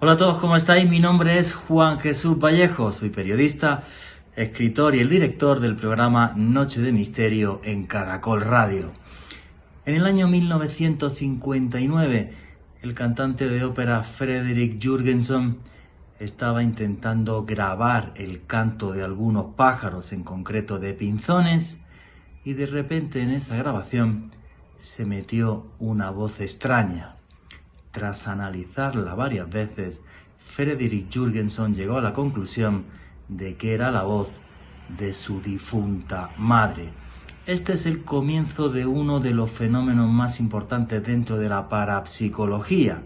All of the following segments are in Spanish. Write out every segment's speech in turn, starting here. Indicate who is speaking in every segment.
Speaker 1: Hola a todos, ¿cómo estáis? Mi nombre es Juan Jesús Vallejo, soy periodista, escritor y el director del programa Noche de Misterio en Caracol Radio. En el año 1959, el cantante de ópera Frederick Jurgenson estaba intentando grabar el canto de algunos pájaros, en concreto de pinzones, y de repente en esa grabación se metió una voz extraña. Tras analizarla varias veces, Frederick Jurgenson llegó a la conclusión de que era la voz de su difunta madre. Este es el comienzo de uno de los fenómenos más importantes dentro de la parapsicología,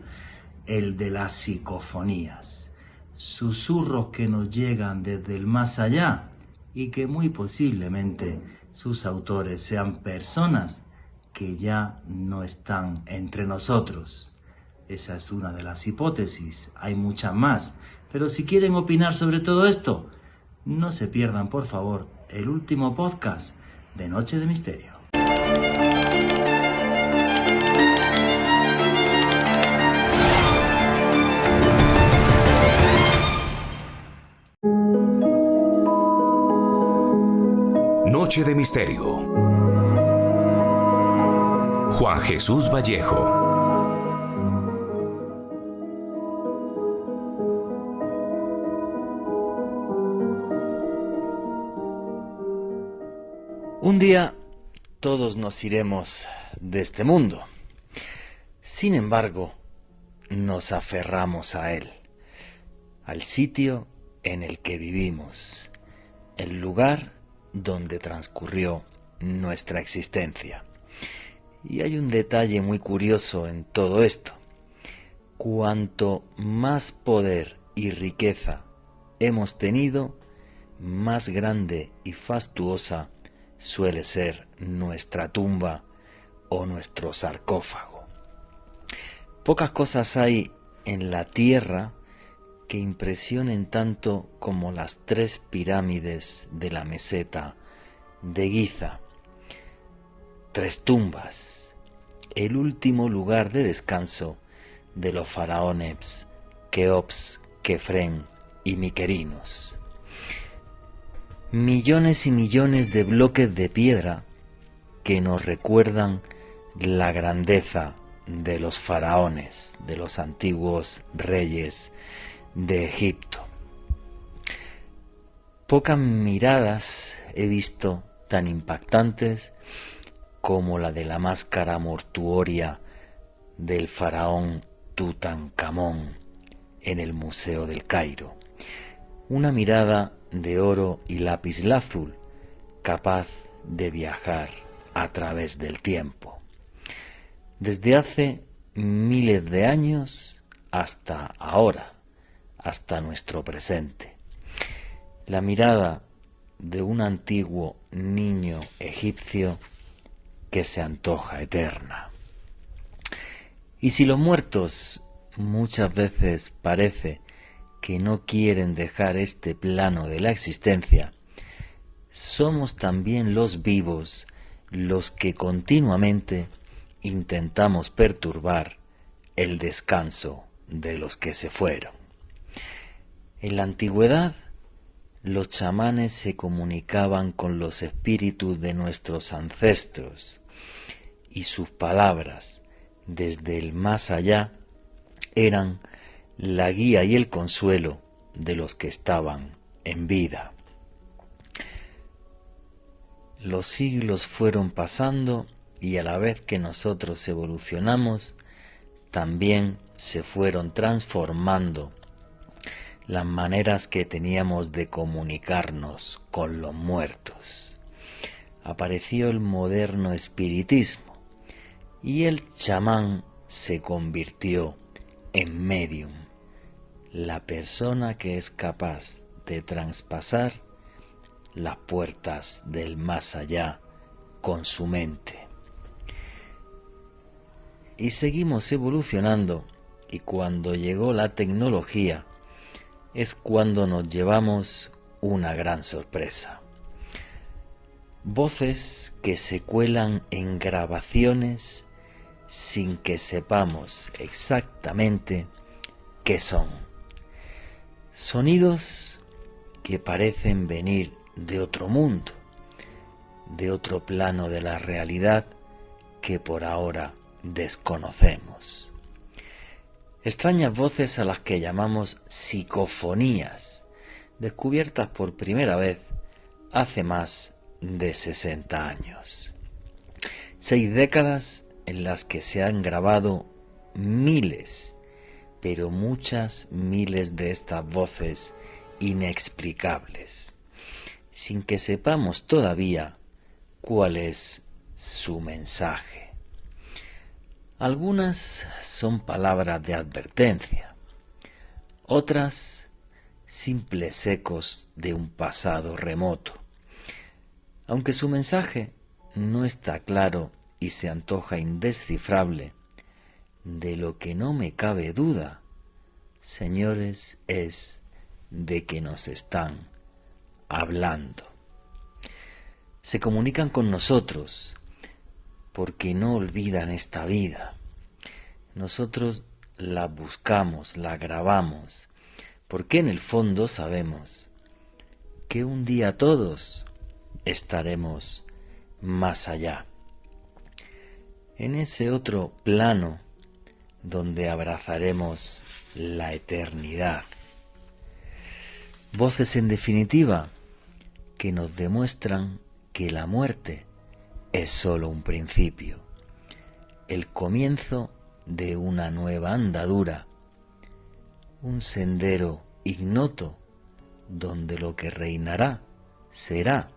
Speaker 1: el de las psicofonías. Susurros que nos llegan desde el más allá y que muy posiblemente sus autores sean personas que ya no están entre nosotros. Esa es una de las hipótesis, hay muchas más, pero si quieren opinar sobre todo esto, no se pierdan por favor el último podcast de Noche de Misterio.
Speaker 2: Noche de Misterio. Juan Jesús Vallejo.
Speaker 3: Un día todos nos iremos de este mundo. Sin embargo, nos aferramos a él, al sitio en el que vivimos, el lugar donde transcurrió nuestra existencia. Y hay un detalle muy curioso en todo esto. Cuanto más poder y riqueza hemos tenido, más grande y fastuosa suele ser nuestra tumba o nuestro sarcófago. Pocas cosas hay en la tierra que impresionen tanto como las 3 pirámides de la meseta de Giza. 3 tumbas, el último lugar de descanso de los faraones Keops, Kefren y Miquerinos. Millones y millones de bloques de piedra que nos recuerdan la grandeza de los faraones, de los antiguos reyes de Egipto. Pocas miradas he visto tan impactantes como la de la máscara mortuoria del faraón Tutankamón en el Museo del Cairo. Una mirada de oro y lapislázuli, capaz de viajar a través del tiempo. Desde hace miles de años hasta ahora, hasta nuestro presente. La mirada de un antiguo niño egipcio que se antoja eterna. Y si los muertos muchas veces parece que no quieren dejar este plano de la existencia, somos también los vivos los que continuamente intentamos perturbar el descanso de los que se fueron. En la antigüedad, los chamanes se comunicaban con los espíritus de nuestros ancestros y sus palabras desde el más allá eran la guía y el consuelo de los que estaban en vida. Los siglos fueron pasando y a la vez que nosotros evolucionamos, también se fueron transformando las maneras que teníamos de comunicarnos con los muertos. Apareció el moderno espiritismo y el chamán se convirtió en medium, la persona que es capaz de traspasar las puertas del más allá con su mente. Y seguimos evolucionando, y cuando llegó la tecnología es cuando nos llevamos una gran sorpresa. Voces que se cuelan en grabaciones sin que sepamos exactamente qué son. Sonidos que parecen venir de otro mundo, de otro plano de la realidad que por ahora desconocemos. Extrañas voces a las que llamamos psicofonías, descubiertas por primera vez hace más de 60 años. 6 décadas en las que se han grabado miles, pero muchas miles de estas voces inexplicables, sin que sepamos todavía cuál es su mensaje. Algunas son palabras de advertencia, otras simples ecos de un pasado remoto. Aunque su mensaje no está claro y se antoja indescifrable, de lo que no me cabe duda, señores, es de que nos están hablando. Se comunican con nosotros porque no olvidan esta vida. Nosotros la buscamos, la grabamos, porque en el fondo sabemos que un día todos estaremos más allá, en ese otro plano donde abrazaremos la eternidad. Voces, en definitiva, que nos demuestran que la muerte es solo un principio, el comienzo de una nueva andadura, un sendero ignoto donde lo que reinará será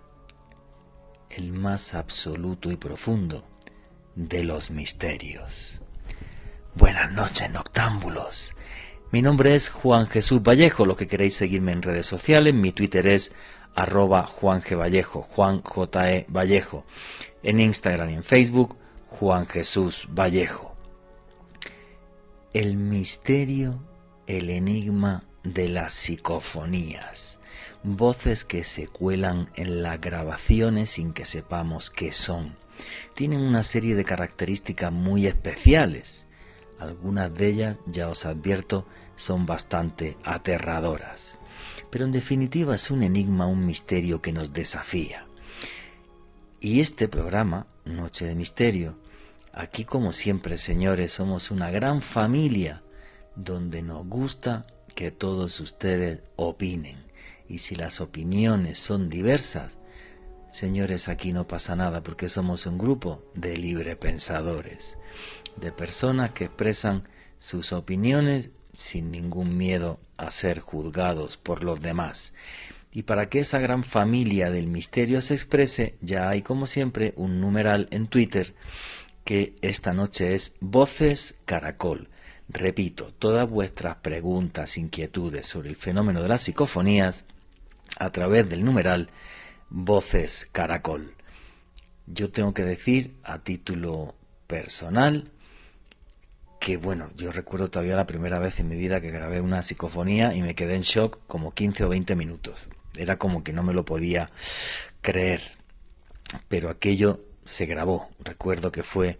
Speaker 3: el más absoluto y profundo de los misterios. Buenas noches, noctámbulos. Mi nombre es Juan Jesús Vallejo. Los que queréis seguirme en redes sociales, mi Twitter es @JuanGVallejo, Juan J.E. Vallejo. En Instagram y en Facebook, Juan Jesús Vallejo. El misterio, el enigma de las psicofonías. Voces que se cuelan en las grabaciones sin que sepamos qué son. Tienen una serie de características muy especiales. Algunas de ellas, ya os advierto, son bastante aterradoras. Pero en definitiva es un enigma, un misterio que nos desafía. Y este programa, Noche de Misterio, aquí como siempre, señores, somos una gran familia donde nos gusta que todos ustedes opinen. Y si las opiniones son diversas, señores, aquí no pasa nada porque somos un grupo de librepensadores, de personas que expresan sus opiniones sin ningún miedo a ser juzgados por los demás. Y para que esa gran familia del misterio se exprese, ya hay como siempre un numeral en Twitter que esta noche es Voces Caracol. Repito, todas vuestras preguntas, inquietudes sobre el fenómeno de las psicofonías a través del numeral Voces Caracol. Yo tengo que decir a título personal que bueno, yo recuerdo todavía la primera vez en mi vida que grabé una psicofonía y me quedé en shock como 15 o 20 minutos. Era como que no me lo podía creer, pero aquello se grabó. Recuerdo que fue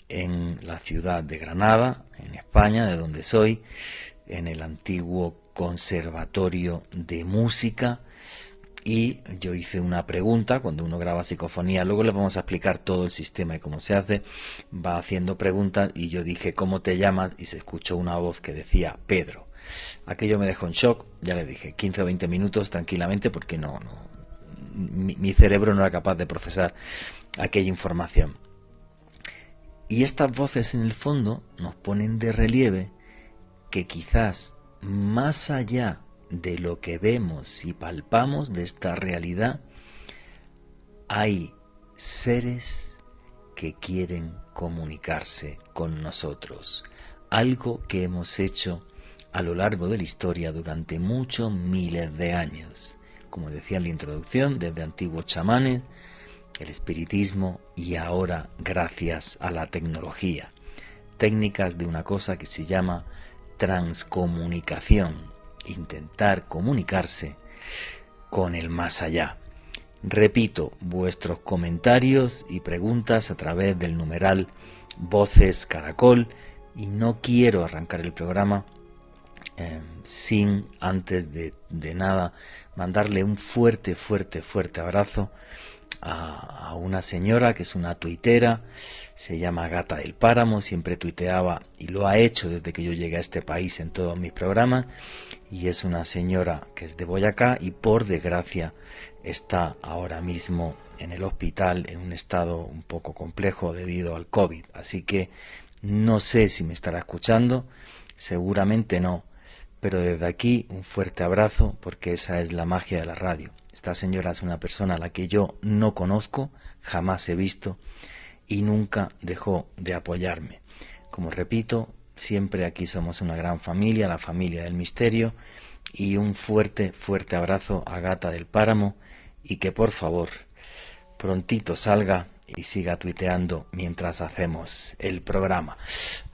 Speaker 3: en la ciudad de Granada, en España, de donde soy, en el antiguo Conservatorio de Música, y yo hice una pregunta. Cuando uno graba psicofonía, luego les vamos a explicar todo el sistema y cómo se hace, va haciendo preguntas, y yo dije ¿cómo te llamas? Y se escuchó una voz que decía Pedro. Aquello me dejó en shock, ya le dije, 15 o 20 minutos tranquilamente, porque mi cerebro no era capaz de procesar aquella información. Y estas voces en el fondo nos ponen de relieve que quizás más allá de lo que vemos y palpamos de esta realidad, hay seres que quieren comunicarse con nosotros, algo que hemos hecho a lo largo de la historia durante muchos miles de años, como decía en la introducción, desde antiguos chamanes, el espiritismo y ahora gracias a la tecnología, técnicas de una cosa que se llama transcomunicación, intentar comunicarse con el más allá. Repito, vuestros comentarios y preguntas a través del numeral Voces Caracol, y no quiero arrancar el programa sin antes de nada mandarle un fuerte abrazo a una señora que es una tuitera, se llama Gata del Páramo, siempre tuiteaba y lo ha hecho desde que yo llegué a este país en todos mis programas, y es una señora que es de Boyacá y por desgracia está ahora mismo en el hospital en un estado un poco complejo debido al COVID, así que no sé si me estará escuchando, seguramente no, pero desde aquí un fuerte abrazo, porque esa es la magia de la radio. Esta señora es una persona a la que yo no conozco, jamás he visto y nunca dejó de apoyarme. Como repito, siempre aquí somos una gran familia, la familia del misterio, y un fuerte abrazo a Gata del Páramo, y que por favor prontito salga y siga tuiteando mientras hacemos el programa.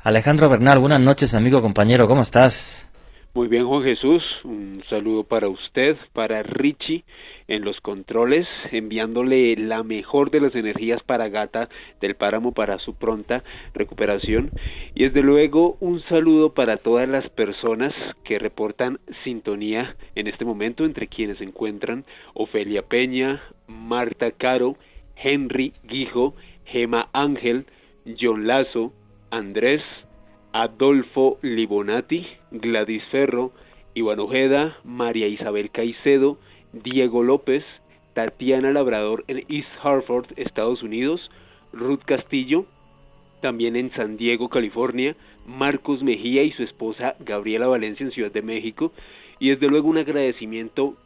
Speaker 3: Alejandro Bernal, buenas noches, amigo, compañero, ¿cómo estás?
Speaker 4: Muy bien, Juan Jesús, un saludo para usted, para Richie en los controles, enviándole la mejor de las energías para Gata del Páramo, para su pronta recuperación, y desde luego un saludo para todas las personas que reportan sintonía en este momento, entre quienes se encuentran Ofelia Peña, Marta Caro, Henry Guijo, Gema Ángel, John Lazo, Andrés, Adolfo Libonati, Gladys Ferro, Iván Ojeda, María Isabel Caicedo, Diego López, Tatiana Labrador en East Hartford, Estados Unidos, Ruth Castillo, también en San Diego, California, Marcos Mejía y su esposa Gabriela Valencia en Ciudad de México, y desde luego un agradecimiento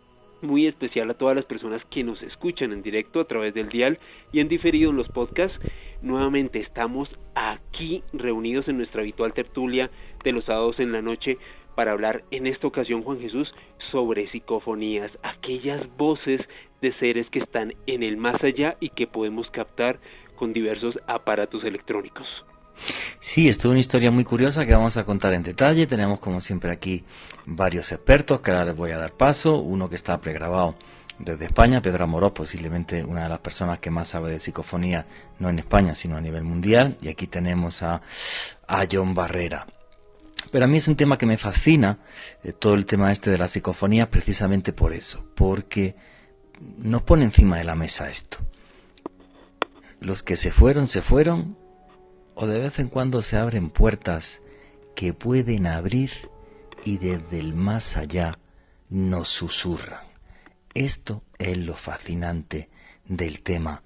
Speaker 4: muy especial a todas las personas que nos escuchan en directo a través del dial y en diferido en los podcasts. Nuevamente estamos aquí reunidos en nuestra habitual tertulia de los sábados en la noche para hablar en esta ocasión, Juan Jesús, sobre psicofonías, aquellas voces de seres que están en el más allá y que podemos captar con diversos aparatos electrónicos.
Speaker 3: Sí, esto es una historia muy curiosa que vamos a contar en detalle. Tenemos como siempre aquí varios expertos que ahora les voy a dar paso. Uno que está pregrabado desde España, Pedro Amorós, posiblemente una de las personas que más sabe de psicofonía, no en España sino a nivel mundial. Y aquí tenemos a John Barrera. Pero a mí es un tema que me fascina, todo el tema este de la psicofonía, precisamente por eso, porque nos pone encima de la mesa esto. Los que se fueron, o de vez en cuando se abren puertas que pueden abrir y desde el más allá nos susurran. Esto es lo fascinante del tema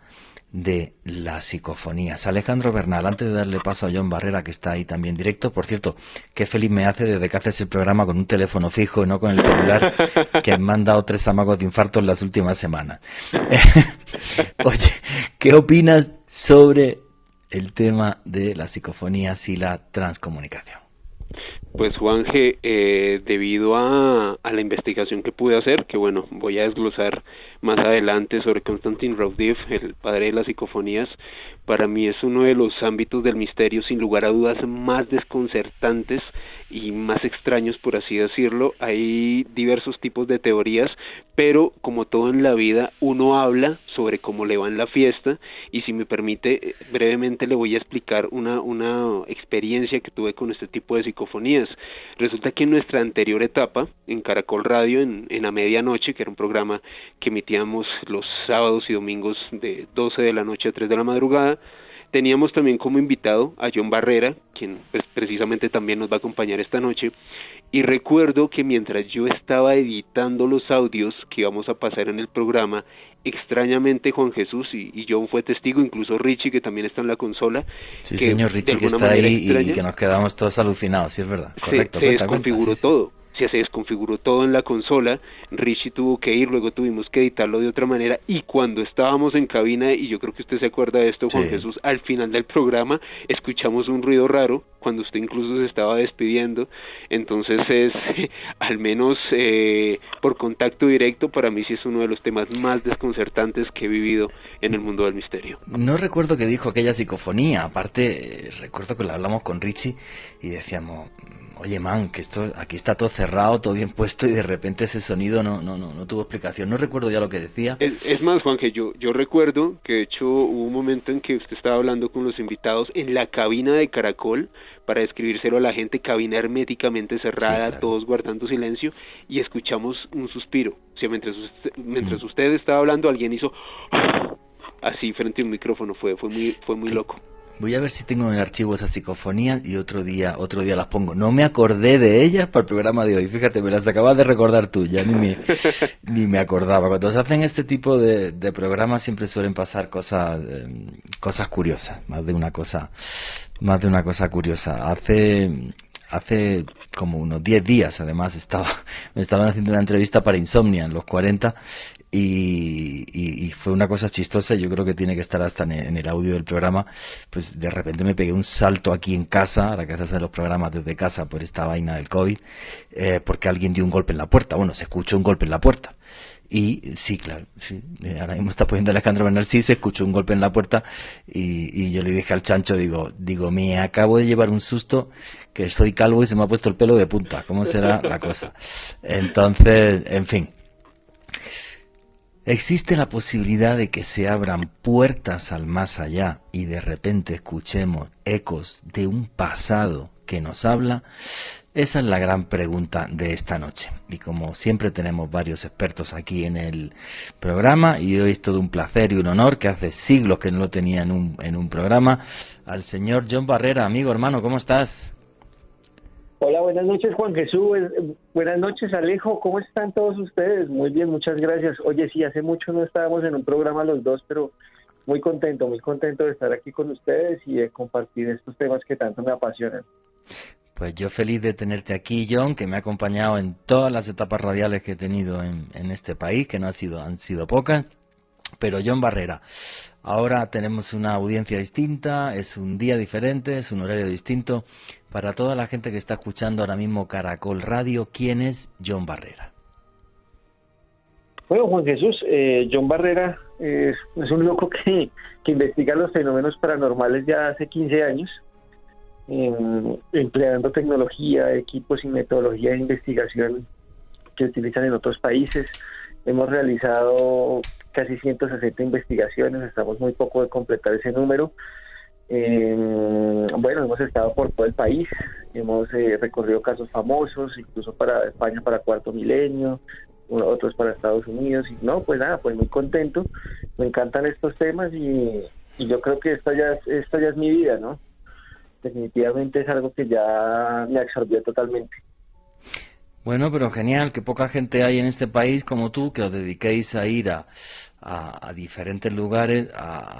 Speaker 3: de las psicofonías. Alejandro Bernal, antes de darle paso a John Barrera, que está ahí también directo, por cierto, qué feliz me hace desde que haces el programa con un teléfono fijo y no con el celular, que me han dado 3 amagos de infarto en las últimas semanas. Oye, ¿qué opinas sobre el tema de las psicofonías y la transcomunicación?
Speaker 4: Pues Juanje, debido a la investigación que pude hacer, que bueno, voy a desglosar más adelante sobre Konstantin Raudiv, el padre de las psicofonías, para mí es uno de los ámbitos del misterio sin lugar a dudas más desconcertantes y más extraños, por así decirlo. Hay diversos tipos de teorías, pero como todo en la vida, uno habla sobre cómo le va en la fiesta, y si me permite, brevemente le voy a explicar una experiencia que tuve con este tipo de psicofonías. Resulta que en nuestra anterior etapa, en Caracol Radio, en A Medianoche, que era un programa que emitíamos los sábados y domingos de 12 de la noche a 3 de la madrugada, teníamos también como invitado a John Barrera, quien pues, precisamente también nos va a acompañar esta noche, y recuerdo que mientras yo estaba editando los audios que íbamos a pasar en el programa, extrañamente Juan Jesús y John fue testigo, incluso Richie, que también está en la consola.
Speaker 3: Sí, señor, Richie, que está ahí extraña, y que nos quedamos todos alucinados, sí es verdad. Correcto,
Speaker 4: se desconfiguró todo. Se desconfiguró todo en la consola, Richie tuvo que ir, luego tuvimos que editarlo de otra manera, y cuando estábamos en cabina, y yo creo que usted se acuerda de esto, Juan Jesús, al final del programa escuchamos un ruido raro, cuando usted incluso se estaba despidiendo. Entonces es, al menos por contacto directo, para mí sí es uno de los temas más desconcertantes que he vivido en el mundo del misterio.
Speaker 3: No recuerdo qué dijo aquella psicofonía, aparte recuerdo que lo hablamos con Richie y decíamos... Oye, man, que esto aquí está todo cerrado. cerrado, todo bien puesto, y de repente ese sonido no tuvo explicación. No recuerdo ya lo que decía.
Speaker 4: Es más, Juanje, yo recuerdo que de hecho hubo un momento en que usted estaba hablando con los invitados en la cabina de Caracol para describírselo a la gente, cabina herméticamente cerrada,
Speaker 3: Sí, claro.
Speaker 4: todos guardando silencio, y escuchamos un suspiro. O sea, mientras usted estaba hablando, alguien hizo así frente a un micrófono, fue muy loco.
Speaker 3: Voy a ver si tengo en el archivo esas psicofonías y otro día las pongo. No me acordé de ellas para el programa de hoy. Fíjate, me las acabas de recordar tú, ya ni me acordaba. Cuando se hacen este tipo de programas siempre suelen pasar cosas curiosas, más de una cosa curiosa. Hace como unos 10 días, además, me estaban haciendo una entrevista para Insomnia en los 40 y fue una cosa chistosa. Yo creo que tiene que estar hasta en el audio del programa. Pues de repente me pegué un salto aquí en casa, ahora que haces los programas desde casa por esta vaina del COVID, porque alguien dio un golpe en la puerta. Bueno, se escuchó un golpe en la puerta. Y sí, claro, sí, ahora mismo está poniendo Alejandro Bernal, sí, se escuchó un golpe en la puerta y yo le dije al chancho, digo, me acabo de llevar un susto, que soy calvo y se me ha puesto el pelo de punta. ¿Cómo será la cosa? Entonces, en fin. Existe la posibilidad de que se abran puertas al más allá y de repente escuchemos ecos de un pasado que nos habla. Esa es la gran pregunta de esta noche. Y como siempre tenemos varios expertos aquí en el programa, y hoy es todo un placer y un honor, que hace siglos que no lo tenía en un programa, al señor John Barrera. Amigo, hermano, ¿cómo estás?
Speaker 5: Hola, buenas noches, Juan Jesús. Buenas noches, Alejo. ¿Cómo están todos ustedes? Muy bien, muchas gracias. Oye, sí, hace mucho no estábamos en un programa los dos, pero muy contento de estar aquí con ustedes y de compartir estos temas que tanto me apasionan.
Speaker 3: Pues yo feliz de tenerte aquí, John, que me ha acompañado en todas las etapas radiales que he tenido en este país, que han sido pocas. Pero John Barrera, ahora tenemos una audiencia distinta, es un día diferente, es un horario distinto. Para toda la gente que está escuchando ahora mismo Caracol Radio, ¿quién es John Barrera?
Speaker 5: Bueno, Juan Jesús, John Barrera es un loco que investiga los fenómenos paranormales ya hace 15 años, empleando tecnología, equipos y metodología de investigación que utilizan en otros países. Hemos realizado casi 160 investigaciones, estamos muy poco de completar ese número. Bueno, hemos estado por todo el país, hemos recorrido casos famosos, incluso para España, para Cuarto Milenio, otros para Estados Unidos, y no, pues nada, pues muy contento, me encantan estos temas y yo creo que esto ya es mi vida, ¿no? Definitivamente es algo que ya me absorbió totalmente.
Speaker 3: Bueno, pero genial, que poca gente hay en este país como tú, que os dediquéis a ir a diferentes lugares,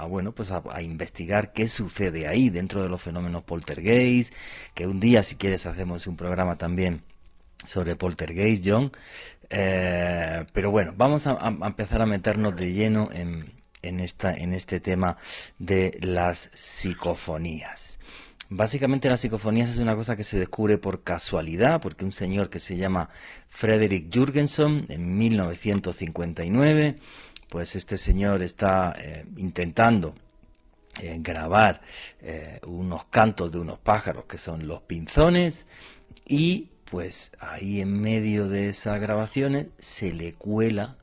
Speaker 3: bueno, pues a investigar qué sucede ahí dentro de los fenómenos poltergeist, que un día, si quieres, hacemos un programa también sobre poltergeist, John. Pero bueno, vamos a empezar a meternos de lleno en este tema de las psicofonías. Básicamente las psicofonías es una cosa que se descubre por casualidad, porque un señor que se llama Frederick Jurgenson, en 1959, pues este señor está intentando grabar unos cantos de unos pájaros que son los pinzones, y pues ahí en medio de esas grabaciones se le cuela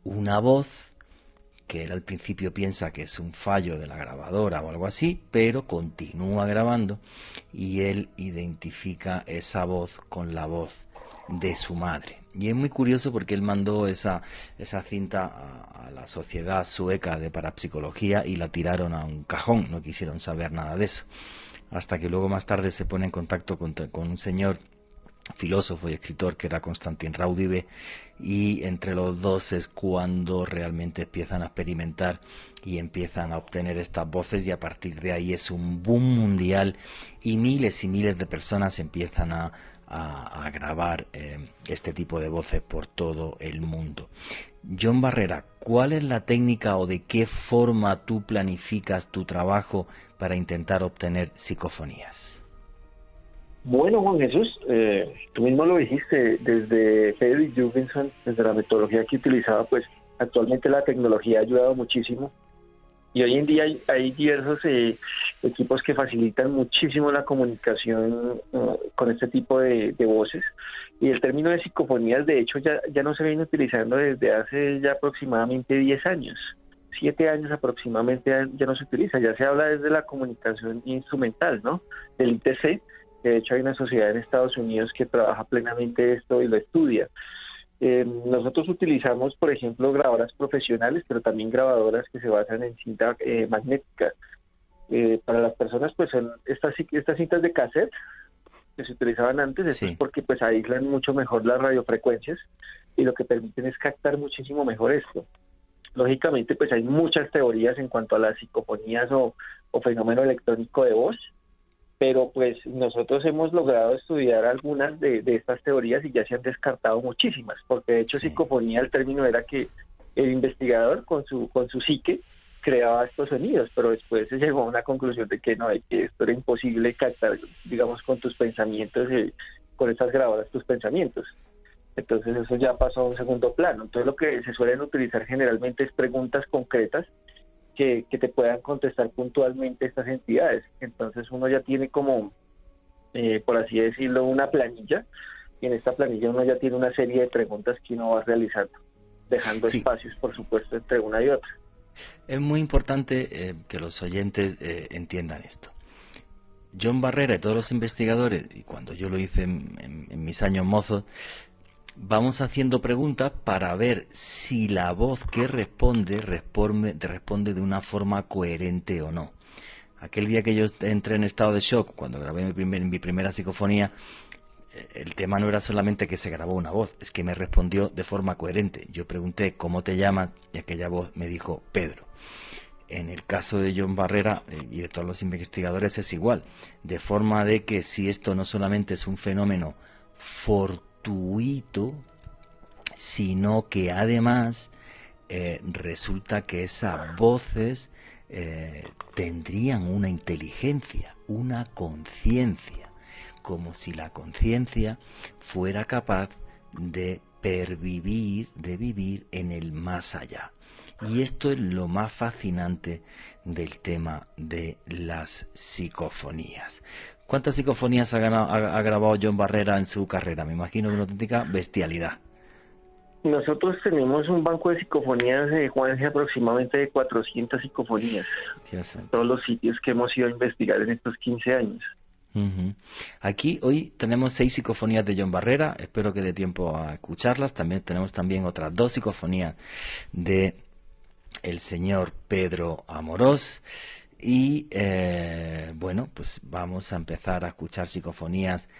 Speaker 3: una voz que él al principio piensa que es un fallo de la grabadora o algo así, pero continúa grabando y él identifica esa voz con la voz de su madre. Y es muy curioso porque él mandó esa cinta a la Sociedad Sueca de Parapsicología y la tiraron a un cajón, no quisieron saber nada de eso. Hasta que luego más tarde se pone en contacto con un señor filósofo y escritor que era Konstantin Raudive, y entre los dos es cuando realmente empiezan a experimentar y empiezan a obtener estas voces, y a partir de ahí es un boom mundial y miles de personas empiezan a grabar este tipo de voces por todo el mundo. John Barrera, ¿cuál es la técnica o de qué forma tú planificas tu trabajo para intentar obtener psicofonías?
Speaker 5: Bueno, Juan Jesús, tú mismo lo dijiste, desde Frederick Jurgenson, desde la metodología que utilizaba, pues actualmente la tecnología ha ayudado muchísimo y hoy en día hay diversos equipos que facilitan muchísimo la comunicación con este tipo de voces. Y el término de psicofonías, de hecho, ya no se viene utilizando desde hace ya aproximadamente 10 años. 7 años aproximadamente ya no se utiliza, ya se habla desde la comunicación instrumental, ¿no? Del ITC. De hecho, hay una sociedad en Estados Unidos que trabaja plenamente esto y lo estudia. Nosotros utilizamos, por ejemplo, grabadoras profesionales, pero también grabadoras que se basan en cinta magnética. Para las personas, pues son estas cintas de cassette que se utilizaban antes, esto es porque pues aíslan mucho mejor las radiofrecuencias y lo que permiten es captar muchísimo mejor esto. Lógicamente, pues hay muchas teorías en cuanto a las psicofonías o fenómeno electrónico de voz, pero pues nosotros hemos logrado estudiar algunas de estas teorías y ya se han descartado muchísimas, porque de hecho psicofonía, el término era que el investigador con su psique creaba estos sonidos, pero después se llegó a una conclusión de que no, que esto era imposible captar, digamos, con tus pensamientos, con estas grabadoras tus pensamientos. Entonces eso ya pasó a un segundo plano. Entonces lo que se suelen utilizar generalmente es preguntas concretas que te puedan contestar puntualmente estas entidades. Entonces uno ya tiene como, por así decirlo, una planilla, y en esta planilla uno ya tiene una serie de preguntas que uno va realizando, dejando espacios, por supuesto, entre una y otra.
Speaker 3: Es muy importante que los oyentes entiendan esto. John Barrera y todos los investigadores, y cuando yo lo hice en mis años mozos, vamos haciendo preguntas para ver si la voz que responde de una forma coherente o no. Aquel día que yo entré en estado de shock, cuando grabé mi primera psicofonía, el tema no era solamente que se grabó una voz, es que me respondió de forma coherente. Yo pregunté ¿cómo te llamas? Y aquella voz me dijo Pedro. En el caso de John Barrera y de todos los investigadores es igual, de forma de que si esto no solamente es un fenómeno fortuito, sino que además resulta que esas voces tendrían una inteligencia, una conciencia, como si la conciencia fuera capaz de vivir en el más allá. Y esto es lo más fascinante del tema de las psicofonías. ¿Cuántas psicofonías ha grabado John Barrera en su carrera? Me imagino que una auténtica bestialidad.
Speaker 5: Nosotros tenemos un banco de psicofonías, Juan, aproximadamente de 400 psicofonías. Todos los sitios que hemos ido a investigar en estos 15 años.
Speaker 3: Aquí hoy tenemos 6 psicofonías de John Barrera, espero que dé tiempo a escucharlas. También tenemos otras 2 psicofonías de el señor Pedro Amorós y bueno, pues vamos a empezar a escuchar psicofonías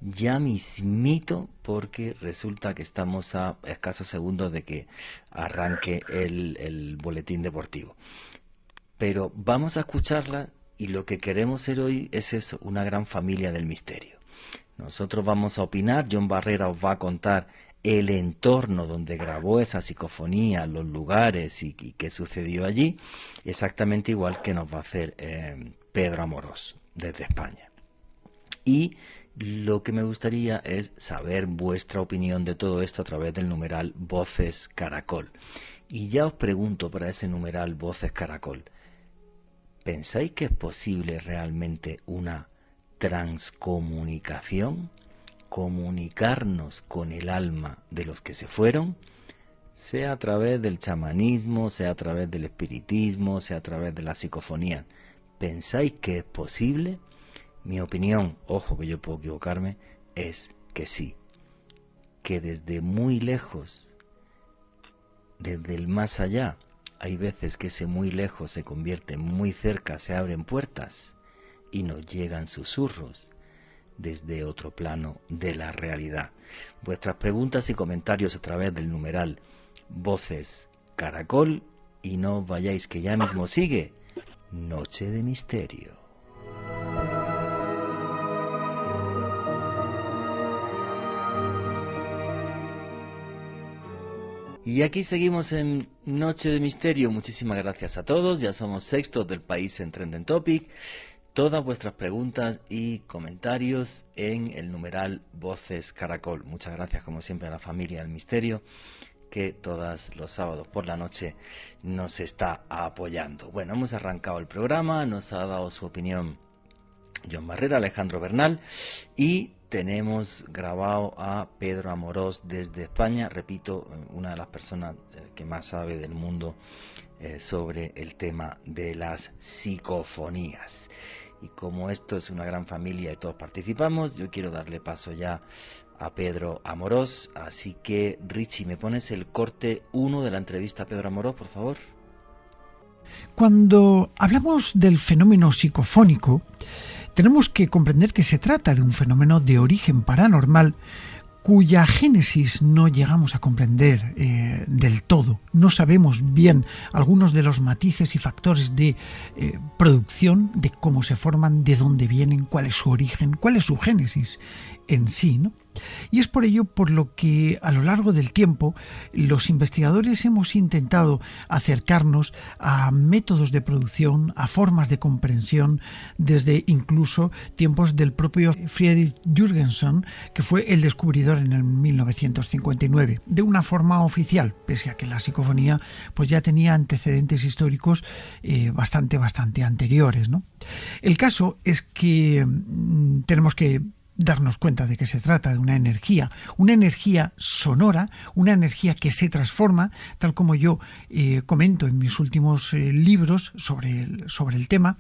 Speaker 3: ya mismito, porque resulta que estamos a escasos segundos de que arranque el boletín deportivo, pero vamos a escucharla. Y lo que queremos ser hoy es eso, una gran familia del misterio. Nosotros vamos a opinar, John Barrera os va a contar el entorno donde grabó esa psicofonía, los lugares y qué sucedió allí, exactamente igual que nos va a hacer Pedro Amorós desde España. Y lo que me gustaría es saber vuestra opinión de todo esto a través del numeral Voces Caracol. Y ya os pregunto para ese numeral Voces Caracol, ¿pensáis que es posible realmente una transcomunicación? Comunicarnos con el alma de los que se fueron, sea a través del chamanismo, sea a través del espiritismo, sea a través de la psicofonía. ¿Pensáis que es posible? Mi opinión, ojo que yo puedo equivocarme, es que sí. Que desde muy lejos, desde el más allá, hay veces que ese muy lejos se convierte en muy cerca, se abren puertas y nos llegan susurros desde otro plano de la realidad. Vuestras preguntas y comentarios a través del numeral Voces Caracol, y no os vayáis que ya mismo sigue Noche de Misterio. Y aquí seguimos en Noche de Misterio. Muchísimas gracias a todos. Ya somos sextos del país en Trending Topic. Todas vuestras preguntas y comentarios en el numeral Voces Caracol. Muchas gracias como siempre a la familia del misterio que todos los sábados por la noche nos está apoyando. Bueno, hemos arrancado el programa, nos ha dado su opinión John Barrera, Alejandro Bernal, y tenemos grabado a Pedro Amorós desde España, repito, una de las personas que más sabe del mundo sobre el tema de las psicofonías. Y como esto es una gran familia y todos participamos, yo quiero darle paso ya a Pedro Amorós, así que Richie, ¿me pones el corte 1 de la entrevista a Pedro Amorós, por favor?
Speaker 6: Cuando hablamos del fenómeno psicofónico, tenemos que comprender que se trata de un fenómeno de origen paranormal cuya génesis no llegamos a comprender del todo. No sabemos bien algunos de los matices y factores de producción, de cómo se forman, de dónde vienen, cuál es su origen, cuál es su génesis en sí, ¿no? Y es por ello por lo que a lo largo del tiempo los investigadores hemos intentado acercarnos a métodos de producción, a formas de comprensión, desde incluso tiempos del propio Friedrich Jürgensen, que fue el descubridor en el 1959, de una forma oficial, pese a que la psicofonía pues ya tenía antecedentes históricos bastante anteriores, ¿no? El caso es que tenemos que darnos cuenta de que se trata de una energía sonora, una energía que se transforma, tal como yo comento en mis últimos libros sobre el tema,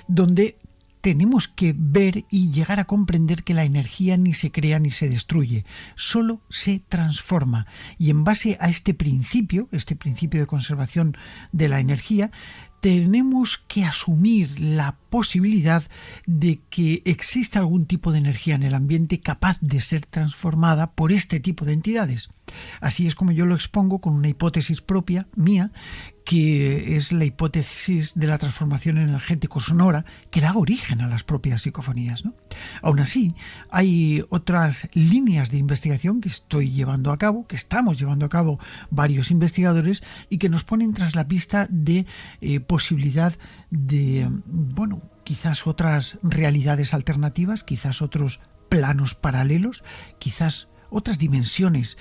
Speaker 6: donde tenemos que ver y llegar a comprender que la energía ni se crea ni se destruye, solo se transforma. Y en base a este principio de conservación de la energía, tenemos que asumir la posibilidad de que exista algún tipo de energía en el ambiente capaz de ser transformada por este tipo de entidades. Así es como yo lo expongo con una hipótesis propia mía, que es la hipótesis de la transformación energético-sonora que da origen a las propias psicofonías, ¿no? Aún así, hay otras líneas de investigación que estamos llevando a cabo varios investigadores y que nos ponen tras la pista de posibilidad de, quizás otras realidades alternativas, quizás otros planos paralelos, quizás otras dimensiones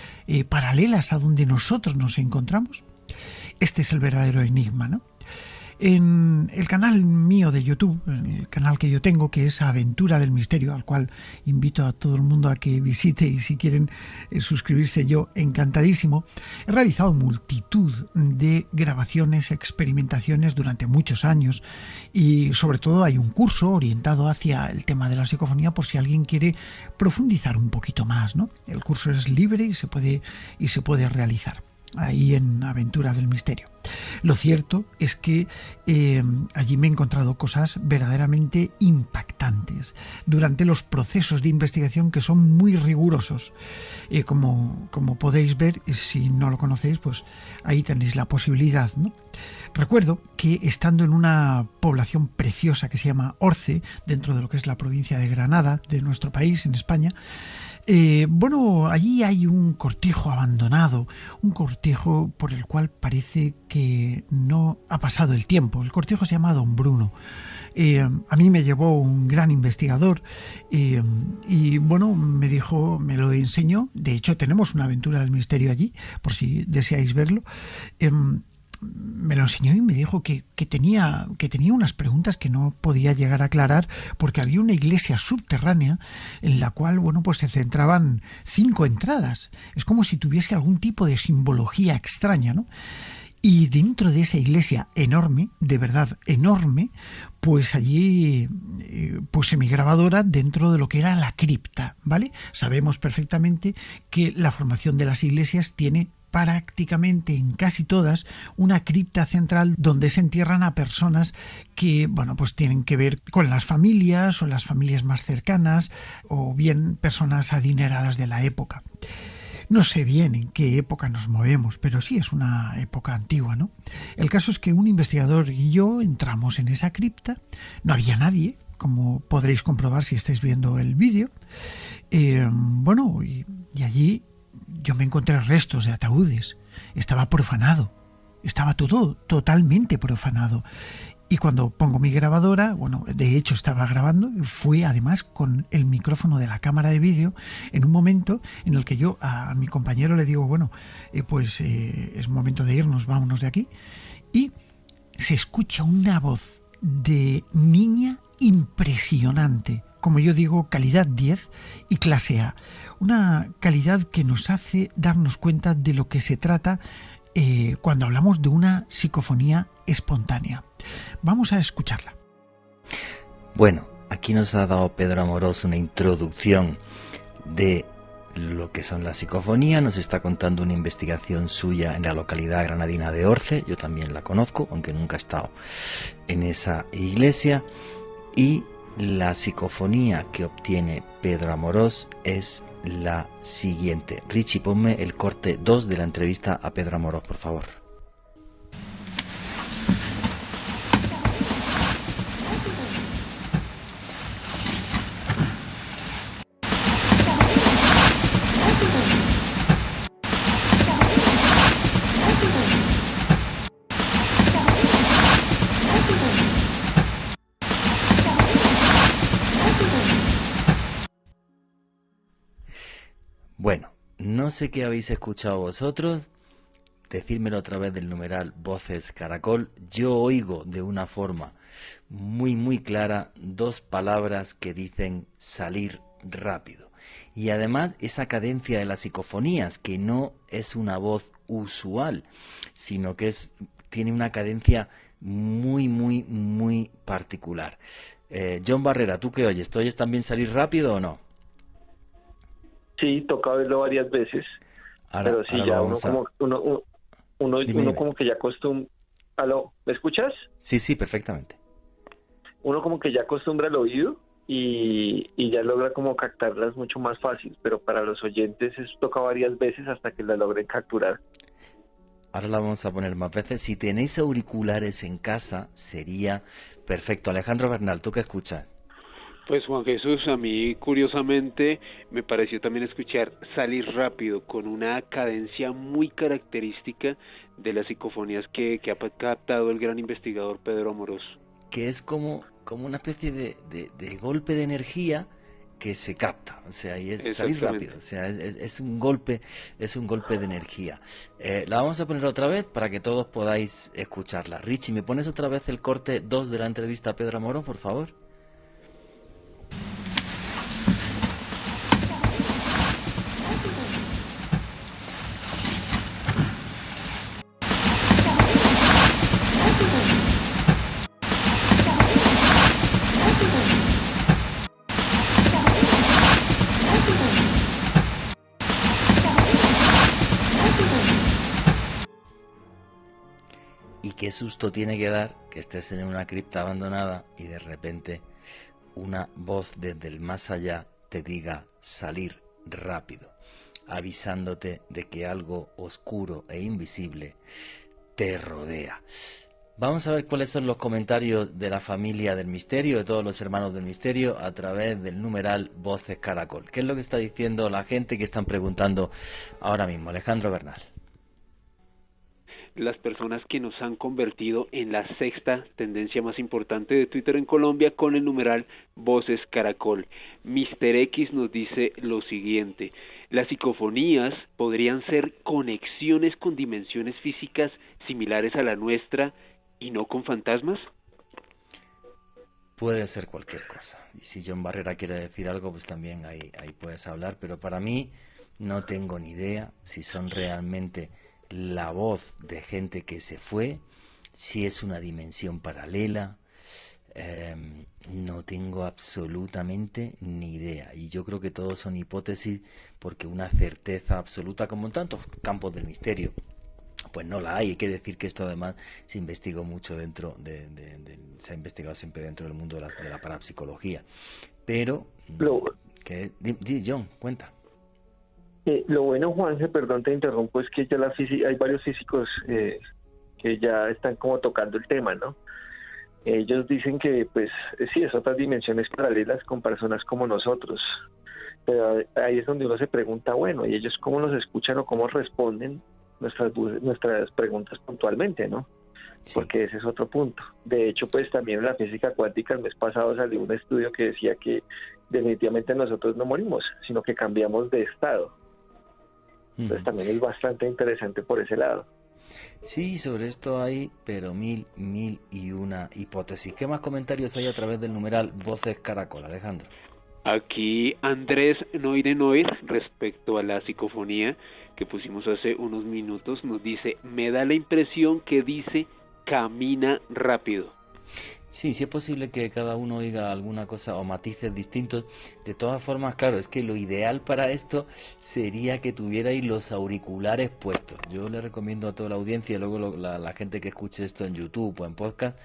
Speaker 6: paralelas a donde nosotros nos encontramos. Este es el verdadero enigma, ¿no? En el canal mío de YouTube, el canal que yo tengo, que es Aventura del Misterio, al cual invito a todo el mundo a que visite, y si quieren suscribirse, yo encantadísimo, he realizado multitud de grabaciones, experimentaciones durante muchos años, y sobre todo hay un curso orientado hacia el tema de la psicofonía por si alguien quiere profundizar un poquito más, ¿no? El curso es libre y se puede realizar ahí en Aventura del Misterio. Lo cierto es que allí me he encontrado cosas verdaderamente impactantes durante los procesos de investigación, que son muy rigurosos. Como podéis ver, si no lo conocéis, pues ahí tenéis la posibilidad, ¿no? Recuerdo que estando en una población preciosa que se llama Orce, dentro de lo que es la provincia de Granada, de nuestro país, en España, allí hay un cortijo abandonado, un cortijo por el cual parece que no ha pasado el tiempo. El cortijo se llama Don Bruno. A mí me llevó un gran investigador y me lo enseñó. De hecho, tenemos una Aventura del Misterio allí, por si deseáis verlo. Me lo enseñó y me dijo que tenía unas preguntas que no podía llegar a aclarar, porque había una iglesia subterránea en la cual, se centraban 5 entradas. Es como si tuviese algún tipo de simbología extraña, ¿no? Y dentro de esa iglesia enorme, de verdad enorme, pues allí puse mi grabadora dentro de lo que era la cripta, ¿vale? Sabemos perfectamente que la formación de las iglesias tiene prácticamente en casi todas una cripta central donde se entierran a personas que tienen que ver con las familias o las familias más cercanas, o bien personas adineradas de la época. No sé bien en qué época nos movemos, pero sí es una época antigua, ¿no? El caso es que un investigador y yo entramos en esa cripta, no había nadie, como podréis comprobar si estáis viendo el vídeo, y allí yo me encontré restos de ataúdes, estaba profanado, estaba todo totalmente profanado. Y cuando pongo mi grabadora, bueno, de hecho estaba grabando, fue además con el micrófono de la cámara de vídeo, en un momento en el que yo a mi compañero le digo, bueno, es momento de irnos, vámonos de aquí. Y se escucha una voz de niña impresionante, como yo digo, calidad 10 y clase A. Una calidad que nos hace darnos cuenta de lo que se trata cuando hablamos de una psicofonía espontánea. Vamos a escucharla.
Speaker 3: Bueno, aquí nos ha dado Pedro Amorós una introducción de lo que son las psicofonías. Nos está contando una investigación suya en la localidad granadina de Orce. Yo también la conozco, aunque nunca he estado en esa iglesia. Y la psicofonía que obtiene Pedro Amorós es la siguiente. Richie, ponme el corte 2 de la entrevista a Pedro Amorós, por favor. Bueno, no sé qué habéis escuchado vosotros, decírmelo a través del numeral Voces Caracol. Yo oigo de una forma muy clara dos palabras que dicen salir rápido. Y además esa cadencia de las psicofonías, que no es una voz usual, sino que tiene una cadencia muy particular. John Barrera, ¿tú qué oyes? ¿Tú oyes también salir rápido o no?
Speaker 5: Sí, toca verlo varias veces, pero sí, ya uno como que ya acostumbra. ¿Aló? ¿Me escuchas?
Speaker 3: Sí, perfectamente.
Speaker 5: Uno como que ya acostumbra el oído y ya logra como captarlas mucho más fácil, pero para los oyentes eso toca varias veces hasta que la logren capturar.
Speaker 3: Ahora la vamos a poner más veces. Si tenéis auriculares en casa, sería perfecto. Alejandro Bernal, ¿tú qué escuchas?
Speaker 4: Pues Juan Jesús, a mí curiosamente me pareció también escuchar salir rápido con una cadencia muy característica de las psicofonías que ha captado el gran investigador Pedro Amorós.
Speaker 3: Que es como una especie de golpe de energía que se capta, o sea, y es salir rápido, o sea, es un golpe de energía. La vamos a poner otra vez para que todos podáis escucharla. Richie, ¿me pones otra vez el corte 2 de la entrevista a Pedro Amorós, por favor? Y qué susto tiene que dar que estés en una cripta abandonada y de repente una voz desde el más allá te diga salir rápido, avisándote de que algo oscuro e invisible te rodea. Vamos a ver cuáles son los comentarios de la familia del misterio, de todos los hermanos del misterio, a través del numeral Voces Caracol. ¿Qué es lo que está diciendo la gente que están preguntando ahora mismo? Alejandro Bernal.
Speaker 4: Las personas que nos han convertido en la sexta tendencia más importante de Twitter en Colombia con el numeral Voces Caracol. Mr. X nos dice lo siguiente: las psicofonías podrían ser conexiones con dimensiones físicas similares a la nuestra y no con fantasmas.
Speaker 3: Puede ser cualquier cosa. Y si John Barrera quiere decir algo, pues también ahí puedes hablar. Pero para mí no tengo ni idea si son realmente la voz de gente que se fue, si es una dimensión paralela. No tengo absolutamente ni idea. Y yo creo que todo son hipótesis, porque una certeza absoluta, como en tantos campos del misterio, pues no la hay. Hay que decir que esto además se investigó mucho se ha investigado siempre dentro del mundo de la parapsicología. Pero, John, cuenta.
Speaker 5: Lo bueno, Juanje, perdón te interrumpo, es que ya hay varios físicos que ya están como tocando el tema, ¿no? Ellos dicen que, pues, sí, es otras dimensiones paralelas con personas como nosotros, pero ahí es donde uno se pregunta, bueno, ¿y ellos cómo nos escuchan o cómo responden nuestras preguntas puntualmente, ¿no? porque ese es otro punto. De hecho, pues también en la física cuántica el mes pasado salió un estudio que decía que definitivamente nosotros no morimos, sino que cambiamos de estado. Entonces también es bastante interesante por ese lado.
Speaker 3: Sí, sobre esto hay, pero mil y una hipótesis. ¿Qué más comentarios hay a través del numeral Voces Caracol, Alejandro?
Speaker 4: Aquí Andrés Noir, respecto a la psicofonía que pusimos hace unos minutos, nos dice: me da la impresión que dice camina rápido.
Speaker 3: Sí, sí es posible que cada uno oiga alguna cosa o matices distintos. De todas formas, claro, es que lo ideal para esto sería que tuvierais los auriculares puestos. Yo le recomiendo a toda la audiencia y luego la gente que escuche esto en YouTube o en podcast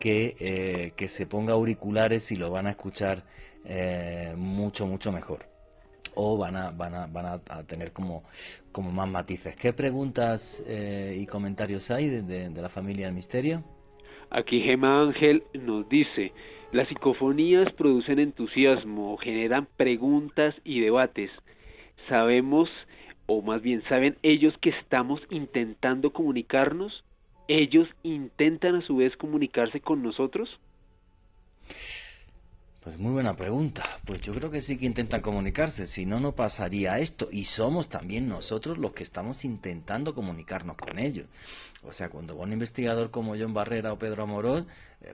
Speaker 3: que se ponga auriculares y lo van a escuchar mucho mejor. O van a tener como más matices. ¿Qué preguntas y comentarios hay de la familia del misterio?
Speaker 4: Aquí Gema Ángel nos dice: las psicofonías producen entusiasmo, generan preguntas y debates. Sabemos, o más bien saben ellos, que estamos intentando comunicarnos. ¿Ellos intentan a su vez comunicarse con nosotros?
Speaker 3: Pues muy buena pregunta. Pues yo creo que sí que intentan comunicarse, si no, no pasaría esto. Y somos también nosotros los que estamos intentando comunicarnos con ellos. O sea, cuando un investigador como John Barrera o Pedro Amorós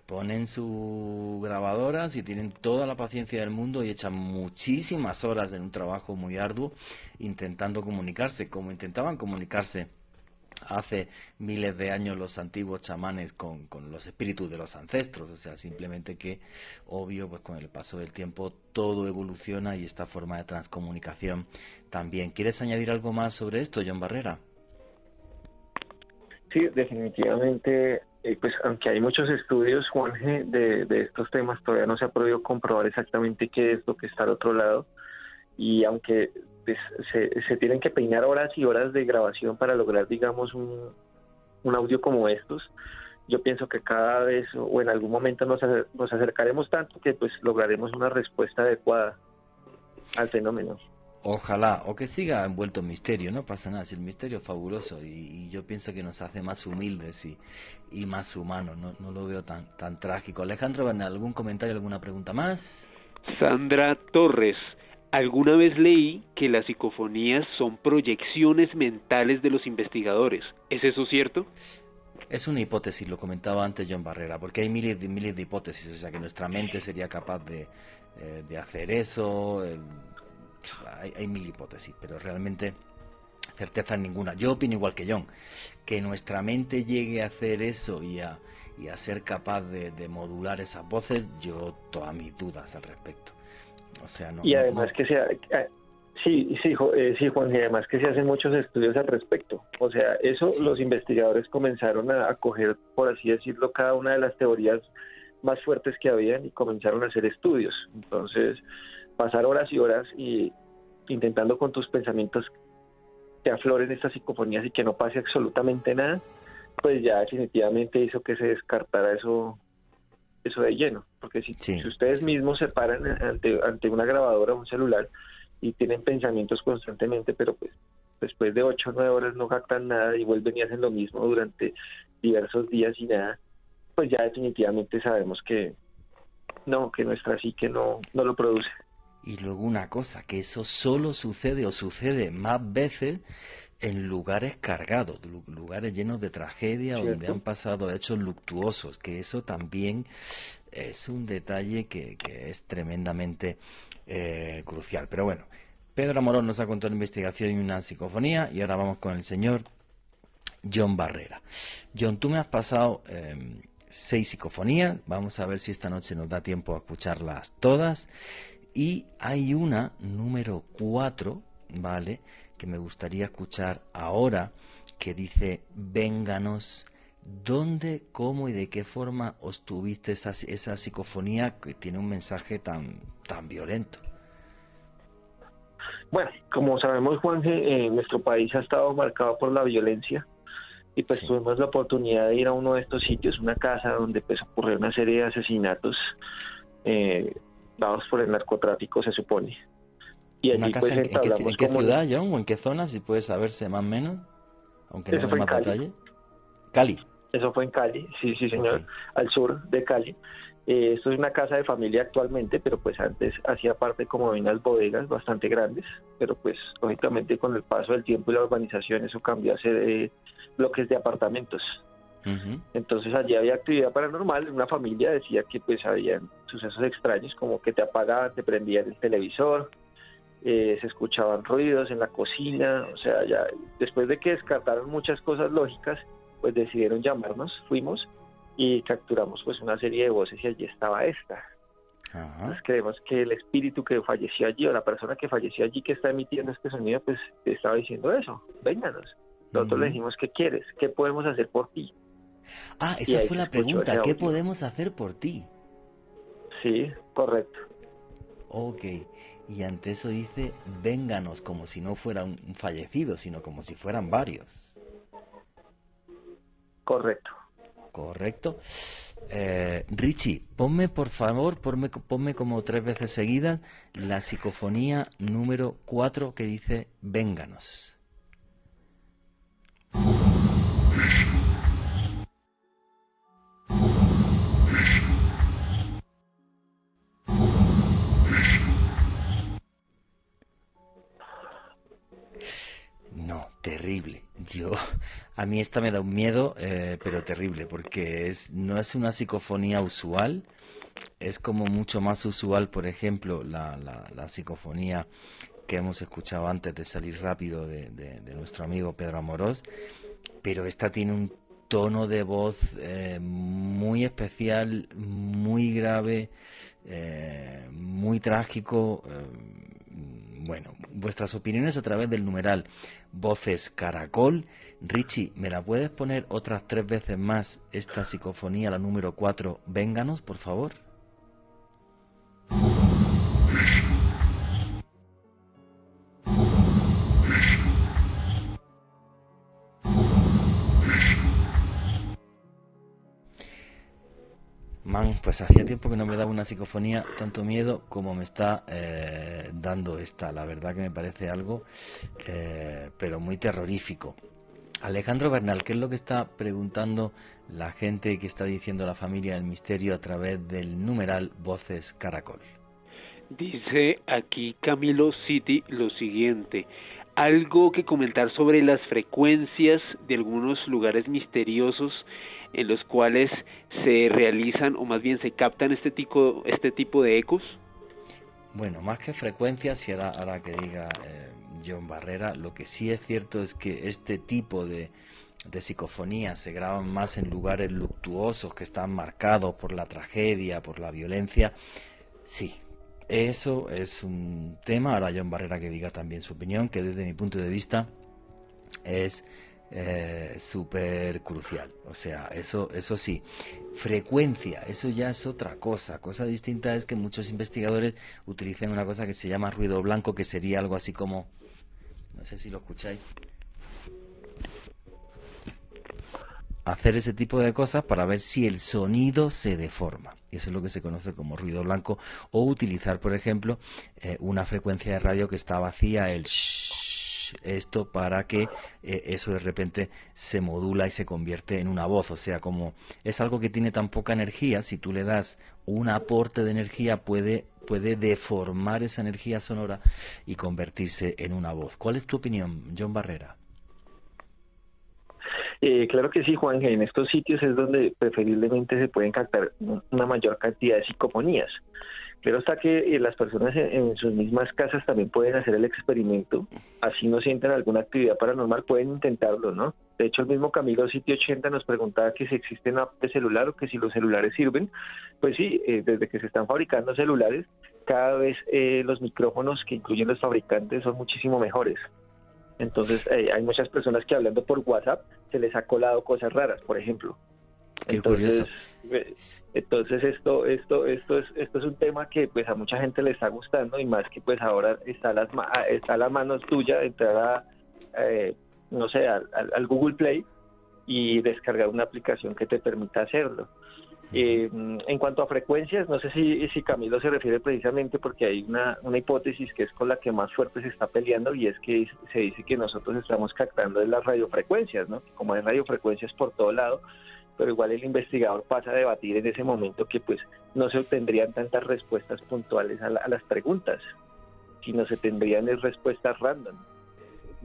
Speaker 3: ponen sus grabadoras y tienen toda la paciencia del mundo y echan muchísimas horas en un trabajo muy arduo intentando comunicarse, como intentaban comunicarse hace miles de años los antiguos chamanes con los espíritus de los ancestros. O sea, simplemente que, obvio, pues con el paso del tiempo todo evoluciona y esta forma de transcomunicación también. ¿Quieres añadir algo más sobre esto, John Barrera?
Speaker 5: Sí, definitivamente, pues aunque hay muchos estudios, Juanje, de estos temas, todavía no se ha podido comprobar exactamente qué es lo que está al otro lado. Y aunque pues, se tienen que peinar horas y horas de grabación para lograr, digamos, un audio como estos, yo pienso que cada vez o en algún momento nos acercaremos tanto que pues lograremos una respuesta adecuada al fenómeno.
Speaker 3: Ojalá, o que siga envuelto en misterio, no pasa nada, si el misterio es fabuloso y yo pienso que nos hace más humildes y más humanos, no lo veo tan trágico. Alejandro Bernal, ¿algún comentario, alguna pregunta más?
Speaker 4: Sandra Torres: alguna vez leí que las psicofonías son proyecciones mentales de los investigadores. ¿Es eso cierto?
Speaker 3: Es una hipótesis, lo comentaba antes John Barrera, porque hay miles de hipótesis, o sea que nuestra mente sería capaz de hacer eso. Hay mil hipótesis, pero realmente certeza ninguna. Yo opino igual que John, que nuestra mente llegue a hacer eso y a ser capaz de modular esas voces, yo todas mis dudas al respecto. O sea, no.
Speaker 5: Y además que sea, sí, Juan, y además que se hacen muchos estudios al respecto. O sea, eso sí. Los investigadores comenzaron a coger, por así decirlo, cada una de las teorías más fuertes que habían y comenzaron a hacer estudios. Entonces, pasar horas y horas y intentando con tus pensamientos que afloren estas psicofonías y que no pase absolutamente nada, pues ya definitivamente hizo que se descartara eso de lleno, porque si ustedes mismos se paran ante una grabadora o un celular y tienen pensamientos constantemente, pero pues después de 8 o 9 horas no captan nada y vuelven y hacen lo mismo durante diversos días y nada, pues ya definitivamente sabemos que nuestra psique no lo produce.
Speaker 3: Y luego una cosa, que eso solo sucede o sucede más veces en lugares cargados, lugares llenos de tragedia, ¿cierto?, donde han pasado hechos luctuosos, que eso también es un detalle que es tremendamente crucial. Pero bueno, Pedro Amorós nos ha contado una investigación y una psicofonía, y ahora vamos con el señor John Barrera. John, tú me has pasado 6 psicofonías, vamos a ver si esta noche nos da tiempo a escucharlas todas, y hay una, número 4, ¿vale?, que me gustaría escuchar ahora, que dice: vénganos. ¿Dónde, cómo y de qué forma obtuviste esa psicofonía que tiene un mensaje tan violento?
Speaker 5: Bueno, como sabemos, Juanje, nuestro país ha estado marcado por la violencia y pues tuvimos la oportunidad de ir a uno de estos sitios, una casa donde pues ocurrió una serie de asesinatos dados por el narcotráfico, se supone. Y allí,
Speaker 3: ¿una casa
Speaker 5: pues,
Speaker 3: en qué ciudad, John, o en qué zona, si puedes saberse más o menos, aunque no dé más detalle? Cali.
Speaker 5: Eso fue en Cali, sí, sí, señor,
Speaker 3: Ok.
Speaker 5: al sur de Cali. Esto es una casa de familia actualmente, pero pues antes hacía parte como de unas bodegas bastante grandes, pero pues lógicamente con el paso del tiempo y la urbanización eso cambió a ser bloques de apartamentos.
Speaker 3: Ujú.
Speaker 5: Entonces allí había actividad paranormal, una familia decía que pues habían sucesos extraños como que te apagaban, te prendían el televisor, se escuchaban ruidos en la cocina, o sea, ya después de que descartaron muchas cosas lógicas, pues decidieron llamarnos, fuimos y capturamos pues una serie de voces y allí estaba esta.
Speaker 3: Ajá.
Speaker 5: Entonces creemos que el espíritu que falleció allí o la persona que falleció allí que está emitiendo este sonido pues te estaba diciendo eso, vénganos. Nosotros le
Speaker 3: Ujú.
Speaker 5: dijimos, ¿qué quieres? ¿Qué podemos hacer por ti?
Speaker 3: Ah,
Speaker 5: Y
Speaker 3: esa
Speaker 5: ahí
Speaker 3: fue
Speaker 5: se
Speaker 3: la
Speaker 5: escuchó ese
Speaker 3: pregunta. ¿Qué
Speaker 5: audio.
Speaker 3: podemos hacer por ti?
Speaker 5: Sí, correcto,
Speaker 3: Ok. Y ante eso dice, vénganos, como si no fuera un fallecido, sino como si fueran varios.
Speaker 5: correcto.
Speaker 3: ¿Correcto? Richie, ponme por favor, ponme como 3 veces seguidas la psicofonía número 4 que dice, vénganos. No, terrible. A mí esta me da un miedo, pero terrible, porque no es una psicofonía usual, es como mucho más usual, por ejemplo, la psicofonía que hemos escuchado antes de salir rápido de nuestro amigo Pedro Amorós, pero esta tiene un tono de voz muy especial, muy grave, muy trágico. Bueno, vuestras opiniones a través del numeral Voces Caracol. Richie, ¿me la puedes poner otras 3 veces más esta psicofonía, la número 4? Vénganos, por favor. Man, pues hacía tiempo que no me daba una psicofonía tanto miedo como me está dando esta. La verdad que me parece algo, pero muy terrorífico. Alejandro Bernal, ¿qué es lo que está preguntando la gente que está diciendo la familia del misterio a través del numeral Voces Caracol?
Speaker 4: Dice aquí Camilo City lo siguiente: algo que comentar sobre las frecuencias de algunos lugares misteriosos en los cuales se realizan o más bien se captan este tipo de ecos.
Speaker 3: Bueno, más que frecuencias, y ahora que diga John Barrera, lo que sí es cierto es que este tipo de psicofonías se graban más en lugares luctuosos que están marcados por la tragedia, por la violencia. Sí, eso es un tema. Ahora John Barrera que diga también su opinión, que desde mi punto de vista es súper crucial. O sea, eso sí. Frecuencia, eso ya es otra cosa. Cosa distinta es que muchos investigadores utilizan una cosa que se llama ruido blanco, que sería algo así como, no sé si lo escucháis, hacer ese tipo de cosas para ver si el sonido se deforma. Y eso es lo que se conoce como ruido blanco. O utilizar, por ejemplo, una frecuencia de radio que está vacía, el shh, esto para que eso de repente se modula y se convierte en una voz. O sea, como es algo que tiene tan poca energía, si tú le das un aporte de energía puede deformar esa energía sonora y convertirse en una voz. ¿Cuál es tu opinión, John Barrera?
Speaker 5: Claro que sí, Juan, en estos sitios es donde preferiblemente se pueden captar una mayor cantidad de psicofonías. Claro está que las personas en sus mismas casas también pueden hacer el experimento, así no sienten alguna actividad paranormal, pueden intentarlo, ¿no? De hecho, el mismo Camilo Sitio 80 nos preguntaba que si existen apps de celular o que si los celulares sirven. Pues sí, desde que se están fabricando celulares, cada vez los micrófonos que incluyen los fabricantes son muchísimo mejores. Entonces, hay muchas personas que hablando por WhatsApp se les ha colado cosas raras, por ejemplo.
Speaker 3: Qué
Speaker 5: Entonces,
Speaker 3: curioso.
Speaker 5: entonces esto es un tema que pues a mucha gente le está gustando y más que pues ahora está a las manos tuya entrar no sé, al Google Play y descargar una aplicación que te permita hacerlo. En cuanto a frecuencias, no sé si Camilo se refiere precisamente porque hay una hipótesis que es con la que más fuerte se está peleando y es que se dice que nosotros estamos captando las radiofrecuencias, ¿no? Como hay radiofrecuencias por todo lado, pero igual el investigador pasa a debatir en ese momento que pues no se obtendrían tantas respuestas puntuales a las preguntas, sino se tendrían respuestas random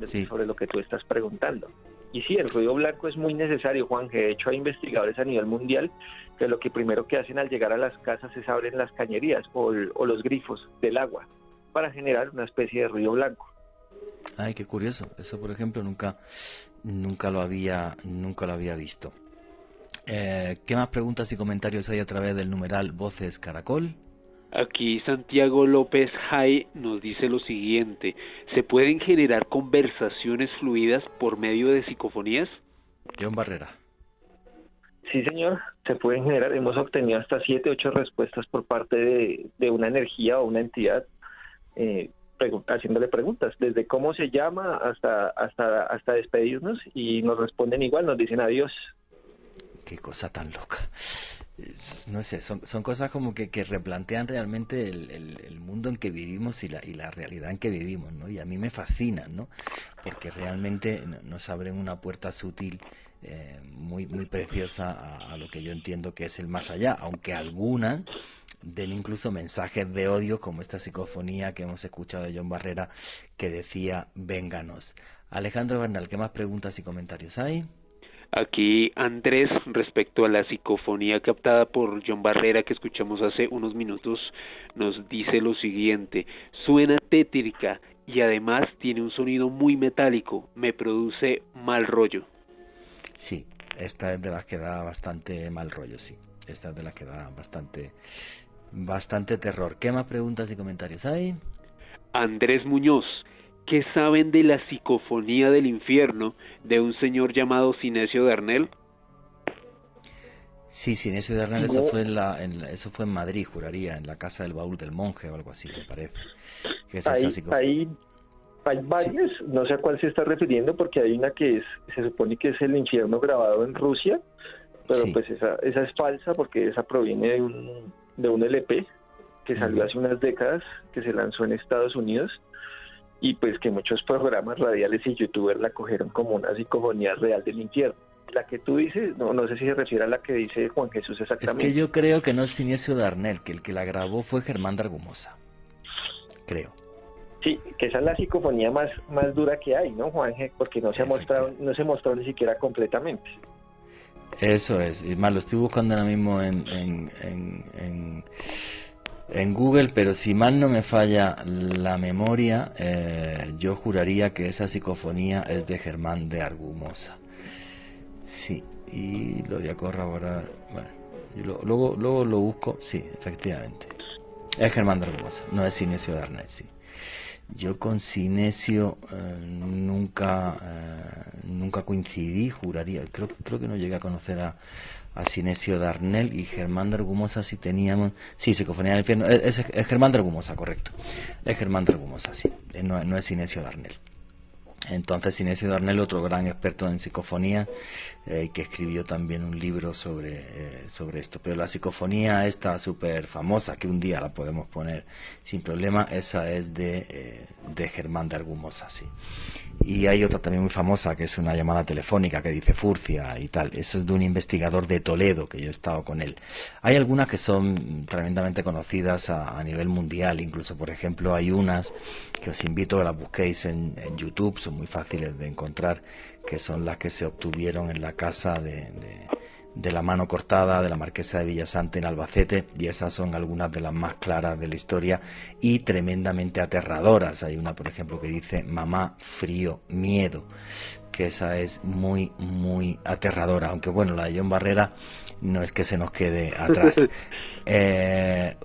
Speaker 5: sobre lo que tú estás preguntando. Y sí, el ruido blanco es muy necesario, Juan. De hecho, hay investigadores a nivel mundial que lo que primero que hacen al llegar a las casas es abrir las cañerías o los grifos del agua para generar una especie de ruido blanco.
Speaker 3: Ay, qué curioso. Eso, por ejemplo, nunca lo había visto. ¿Qué más preguntas y comentarios hay a través del numeral Voces Caracol?
Speaker 4: Aquí Santiago López Jai nos dice lo siguiente: ¿se pueden generar conversaciones fluidas por medio de psicofonías?
Speaker 3: John Barrera.
Speaker 5: Sí, señor, se pueden generar. Hemos obtenido hasta 7, 8 respuestas por parte de una energía o una entidad, haciéndole preguntas, desde cómo se llama hasta despedirnos, y nos responden igual, nos dicen adiós.
Speaker 3: Qué cosa tan loca. No sé, son cosas como que replantean realmente el mundo en que vivimos y la realidad en que vivimos, ¿no? Y a mí me fascinan, ¿no? Porque realmente nos abren una puerta sutil, muy preciosa a lo que yo entiendo que es el más allá, aunque algunas den incluso mensajes de odio, como esta psicofonía que hemos escuchado de John Barrera, que decía vénganos. Alejandro Bernal, ¿qué más preguntas y comentarios hay?
Speaker 4: Aquí Andrés, respecto a la psicofonía captada por John Barrera que escuchamos hace unos minutos, nos dice lo siguiente: suena tétrica y además tiene un sonido muy metálico, me produce mal rollo.
Speaker 3: Sí, esta es de las que da bastante mal rollo, sí. Esta es de las que da bastante terror. ¿Qué más preguntas y comentarios hay?
Speaker 4: Andrés Muñoz: ¿qué saben de la psicofonía del infierno de un señor llamado Sinesio Darnell?
Speaker 3: Sí, Sinesio Darnell, eso fue en Madrid, juraría, en la casa del baúl del monje o algo así, me parece. ¿Qué es esa psicofonía?
Speaker 5: Hay varias, sí. No sé a cuál se está refiriendo, porque hay una que se supone que es el infierno grabado en Rusia, pero sí, pues esa es falsa, porque esa proviene de un LP que salió hace unas décadas, que se lanzó en Estados Unidos, y pues que muchos programas radiales y youtubers la cogieron como una psicofonía real del infierno. La que tú dices, no sé si se refiere a la que dice Juan Jesús exactamente.
Speaker 3: Es que yo creo que no es Sinesio Darnell, que el que la grabó fue Germán de Argumosa, creo.
Speaker 5: Sí, que esa es la psicofonía más dura que hay, ¿no, Juanje? Porque no se mostró ni siquiera completamente.
Speaker 3: Eso es, y más lo estoy buscando ahora mismo en Google, pero si mal no me falla la memoria, yo juraría que esa psicofonía es de Germán de Argumosa. Sí, y lo voy a corroborar. Bueno, luego lo busco. Sí, efectivamente. Es Germán de Argumosa, no es Sinesio Darnell, sí. Yo con Sinesio nunca coincidí, juraría. Creo que no llegué a conocer a Sinesio Darnell, y Germán de Argumosa sí teníamos. Sí, psicofonía del infierno. Es Germán de Argumosa, correcto. Es Germán de Argumosa, sí. No es Sinesio Darnell. Entonces Sinesio Darnell, otro gran experto en psicofonía, que escribió también un libro sobre esto. Pero la psicofonía esta súper famosa, que un día la podemos poner sin problema, esa es de Germán de Argumosa, sí. Y hay otra también muy famosa, que es una llamada telefónica que dice Furcia y tal. Eso es de un investigador de Toledo, que yo he estado con él. Hay algunas que son tremendamente conocidas a nivel mundial. Incluso, por ejemplo, hay unas que os invito a que las busquéis en YouTube. Son muy fáciles de encontrar, que son las que se obtuvieron en la casa de la mano cortada de la marquesa de Villasante en Albacete, y esas son algunas de las más claras de la historia y tremendamente aterradoras. Hay una, por ejemplo, que dice mamá, frío, miedo, que esa es muy aterradora, aunque bueno, la de John Barrera no es que se nos quede atrás. ¿Qué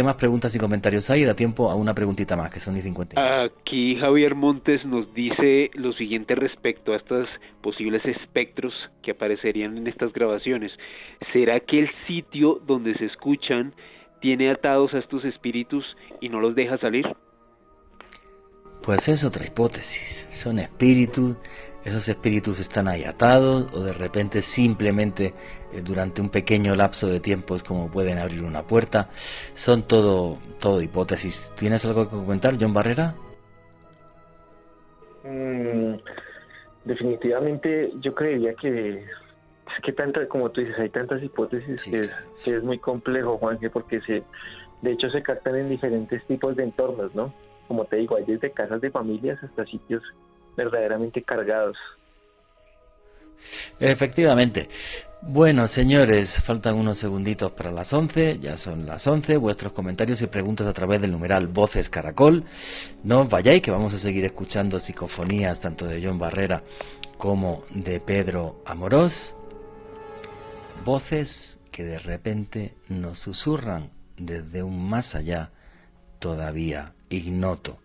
Speaker 3: más preguntas y comentarios hay? Da tiempo a una preguntita más, que son 10:50.
Speaker 4: Aquí Javier Montes nos dice lo siguiente respecto a estos posibles espectros que aparecerían en estas grabaciones. ¿Será que el sitio donde se escuchan tiene atados a estos espíritus y no los deja salir?
Speaker 3: Pues es otra hipótesis. Son espíritus. Esos espíritus están ahí atados, o de repente simplemente durante un pequeño lapso de tiempo es como pueden abrir una puerta. Son todo hipótesis. ¿Tienes algo que comentar, John Barrera?
Speaker 5: Definitivamente yo creería que Es que como tú dices, hay tantas hipótesis
Speaker 3: Sí,
Speaker 5: que
Speaker 3: claro.
Speaker 5: que es muy complejo, Juanje, porque de hecho se captan en diferentes tipos de entornos, ¿no? Como te digo, hay desde casas de familias hasta sitios verdaderamente cargados.
Speaker 3: Efectivamente. Bueno, señores, faltan unos segunditos para las 11, ya son las 11. Vuestros comentarios y preguntas a través del numeral Voces Caracol. No os vayáis, que vamos a seguir escuchando psicofonías tanto de John Barrera como de Pedro Amorós. Voces que de repente nos susurran desde un más allá todavía ignoto.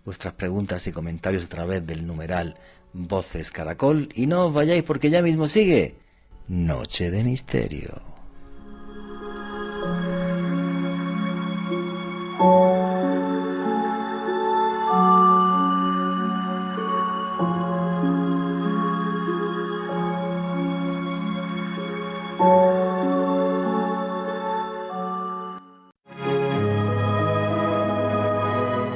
Speaker 3: Vuestras preguntas y comentarios a través del numeral Voces Caracol. Y no os vayáis porque ya mismo sigue Noche de Misterio.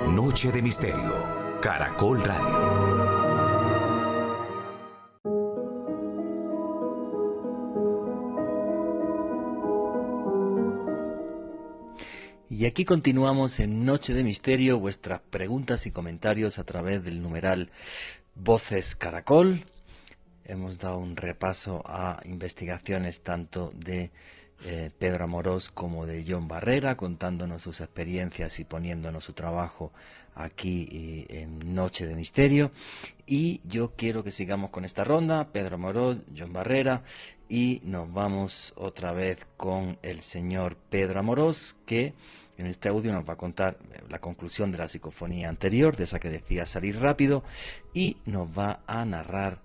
Speaker 2: Noche de Misterio. Caracol Radio.
Speaker 3: Y aquí continuamos en Noche de Misterio, vuestras preguntas y comentarios a través del numeral Voces Caracol. Hemos dado un repaso a investigaciones tanto de Pedro Amorós como de John Barrera, contándonos sus experiencias y poniéndonos su trabajo aquí en Noche de Misterio. Y yo quiero que sigamos con esta ronda, Pedro Amorós, John Barrera, y nos vamos otra vez con el señor Pedro Amorós, que en este audio nos va a contar la conclusión de la psicofonía anterior, de esa que decía salir rápido, y nos va a narrar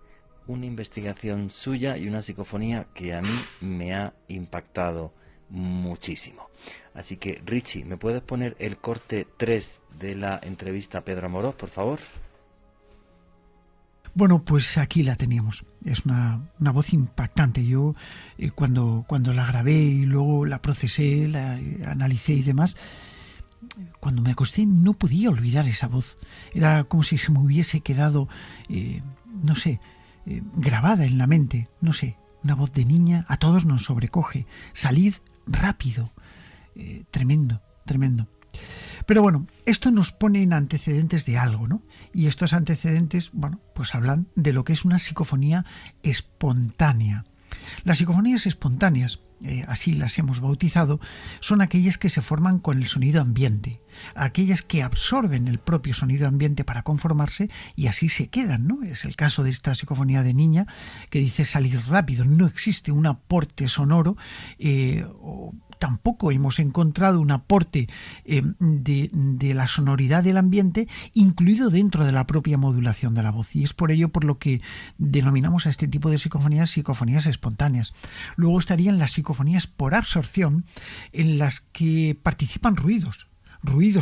Speaker 3: una investigación suya y una psicofonía que a mí me ha impactado muchísimo. Así que, Richie, ¿me puedes poner el corte 3 de la entrevista a Pedro Amorós, por favor?
Speaker 6: Bueno, pues aquí la teníamos. Es una voz impactante. Yo cuando la grabé y luego la procesé, la analicé y demás, cuando me acosté no podía olvidar esa voz. Era como si se me hubiese quedado, grabada en la mente. No sé, una voz de niña a todos nos sobrecoge. Salid rápido. Tremendo, tremendo. Pero bueno, esto nos pone en antecedentes de algo, ¿no? Y estos antecedentes, bueno, pues hablan de lo que es una psicofonía espontánea. Las psicofonías espontáneas, así las hemos bautizado, son aquellas que se forman con el sonido ambiente, aquellas que absorben el propio sonido ambiente para conformarse y así se quedan, ¿no? Es el caso de esta psicofonía de niña que dice salir rápido. No existe un aporte sonoro tampoco hemos encontrado un aporte de la sonoridad del ambiente incluido dentro de la propia modulación de la voz. Y es por ello por lo que denominamos a este tipo de psicofonías espontáneas. Luego estarían las psicofonías por absorción, en las que participan ruidos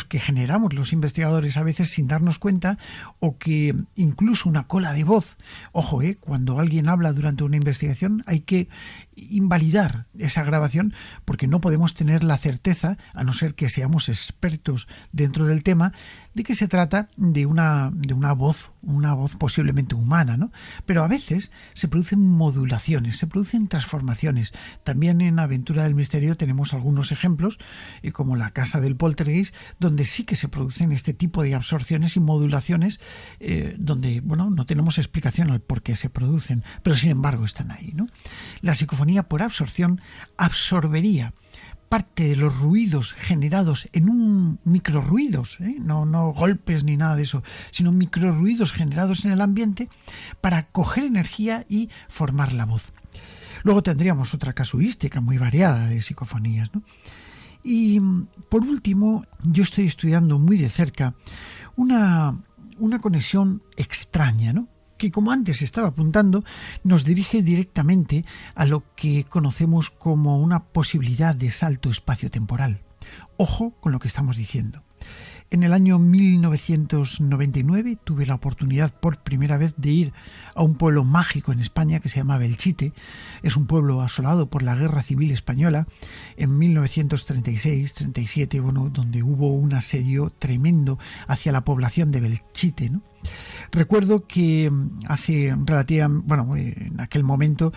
Speaker 6: que generamos los investigadores a veces sin darnos cuenta, o que incluso una cola de voz. Ojo, cuando alguien habla durante una investigación hay que invalidar esa grabación porque no podemos tener la certeza, a no ser que seamos expertos dentro del tema, de que se trata de una voz posiblemente humana, ¿no? Pero a veces se producen modulaciones, se producen transformaciones. También en Aventura del Misterio tenemos algunos ejemplos, como la Casa del Poltergeist, donde sí que se producen este tipo de absorciones y modulaciones, donde, bueno, no tenemos explicación al por qué se producen, pero sin embargo están ahí, ¿no? La psicofonía por absorción absorbería parte de los ruidos generados en un microrruidos, no golpes ni nada de eso, sino microrruidos generados en el ambiente para coger energía y formar la voz. Luego tendríamos otra casuística muy variada de psicofonías, ¿no? Y por último, yo estoy estudiando muy de cerca una conexión extraña, ¿no?, que, como antes estaba apuntando, nos dirige directamente a lo que conocemos como una posibilidad de salto espacio-temporal. Ojo con lo que estamos diciendo. En el año 1999 tuve la oportunidad por primera vez de ir a un pueblo mágico en España que se llama Belchite. Es un pueblo asolado por la Guerra Civil Española en 1936-37, donde hubo un asedio tremendo hacia la población de Belchite, ¿no? Recuerdo que en aquel momento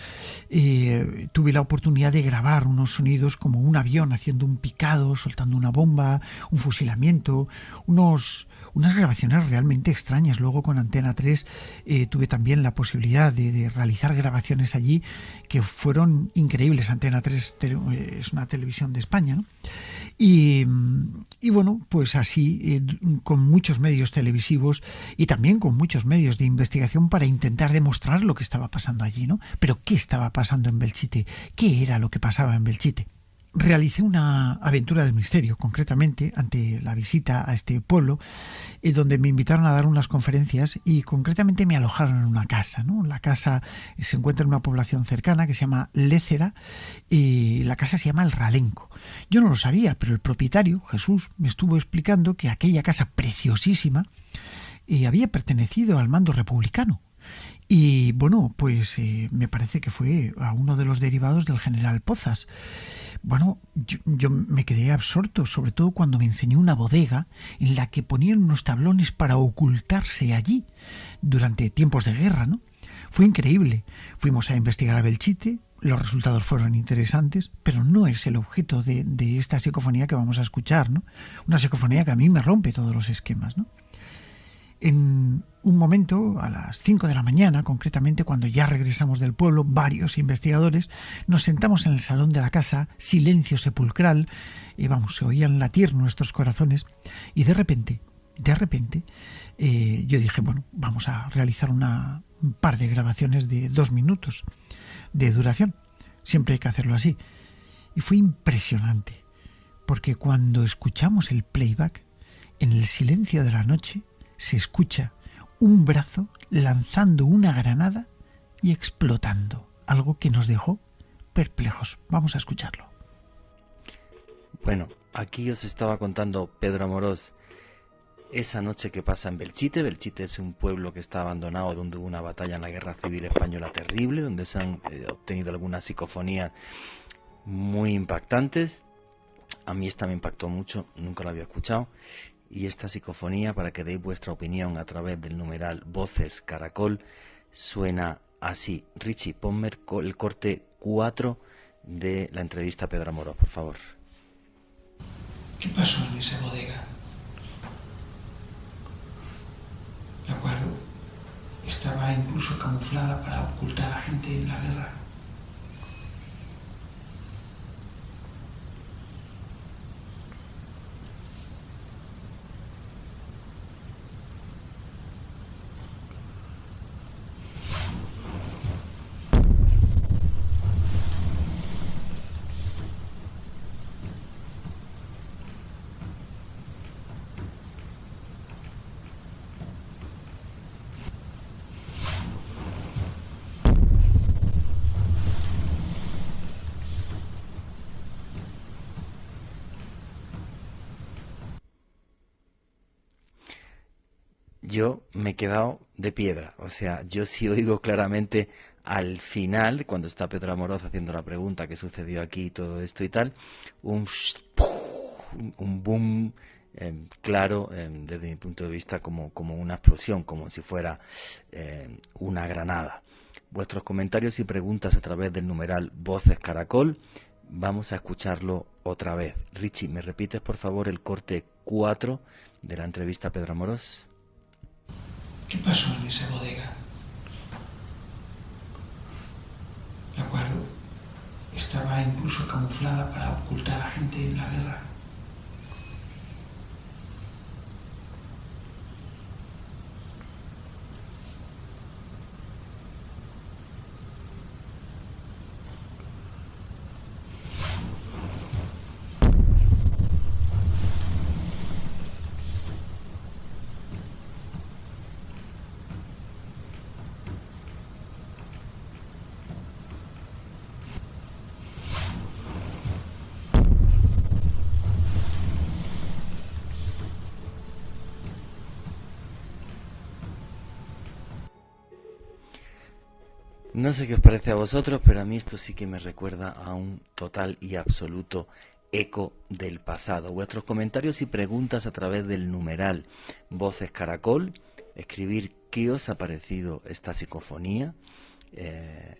Speaker 6: tuve la oportunidad de grabar unos sonidos como un avión haciendo un picado, soltando una bomba, un fusilamiento, unas grabaciones realmente extrañas. Luego con Antena 3 tuve también la posibilidad de realizar grabaciones allí que fueron increíbles. Antena 3 es una televisión de España, ¿no? Y bueno, pues así, con muchos medios televisivos y también con muchos medios de investigación para intentar demostrar lo que estaba pasando allí, ¿no? Pero ¿qué estaba pasando en Belchite? ¿Qué era lo que pasaba en Belchite? Realicé una aventura del misterio, concretamente, ante la visita a este pueblo, donde me invitaron a dar unas conferencias y concretamente me alojaron en una casa, ¿no? La casa se encuentra en una población cercana que se llama Lécera y la casa se llama El Ralenco. Yo no lo sabía, pero el propietario, Jesús, me estuvo explicando que aquella casa preciosísima había pertenecido al mando republicano. Y bueno, pues me parece que fue a uno de los derivados del general Pozas. Bueno, yo me quedé absorto, sobre todo cuando me enseñó una bodega en la que ponían unos tablones para ocultarse allí durante tiempos de guerra, ¿no? Fue increíble. Fuimos a investigar a Belchite, los resultados fueron interesantes, pero no es el objeto de esta psicofonía que vamos a escuchar, ¿no? Una psicofonía que a mí me rompe todos los esquemas, ¿no? En un momento, a las 5 de la mañana, concretamente cuando ya regresamos del pueblo, varios investigadores, nos sentamos en el salón de la casa, silencio sepulcral, y se oían latir nuestros corazones, y de repente, yo dije, bueno, vamos a realizar un par de grabaciones de 2 minutos de duración. Siempre hay que hacerlo así. Y fue impresionante, porque cuando escuchamos el playback, en el silencio de la noche, se escucha un brazo lanzando una granada y explotando, algo que nos dejó perplejos. Vamos a escucharlo.
Speaker 3: Bueno, aquí os estaba contando Pedro Amorós esa noche que pasa en Belchite. Belchite es un pueblo que está abandonado, donde hubo una batalla en la Guerra Civil Española terrible, donde se han obtenido algunas psicofonías muy impactantes. A mí esta me impactó mucho, nunca la había escuchado. Y esta psicofonía, para que deis vuestra opinión a través del numeral Voces Caracol, suena así. Richie, ponme el corte 4 de la entrevista a Pedro Amorós, por favor.
Speaker 6: ¿Qué pasó en esa bodega? La cual estaba incluso camuflada para ocultar a gente en la guerra.
Speaker 3: Yo me he quedado de piedra, o sea, yo sí oigo claramente al final, cuando está Pedro Amorós haciendo la pregunta qué sucedió aquí y todo esto y tal, un boom claro, desde mi punto de vista, como una explosión, como si fuera una granada. Vuestros comentarios y preguntas a través del numeral Voces Caracol, vamos a escucharlo otra vez. Richie, ¿me repites por favor el corte 4 de la entrevista a Pedro Amorós?
Speaker 6: ¿Qué pasó en esa bodega? La cual estaba incluso camuflada para ocultar a gente en la guerra.
Speaker 3: No sé qué os parece a vosotros, pero a mí esto sí que me recuerda a un total y absoluto eco del pasado. Vuestros comentarios y preguntas a través del numeral Voces Caracol escribir qué os ha parecido esta psicofonía,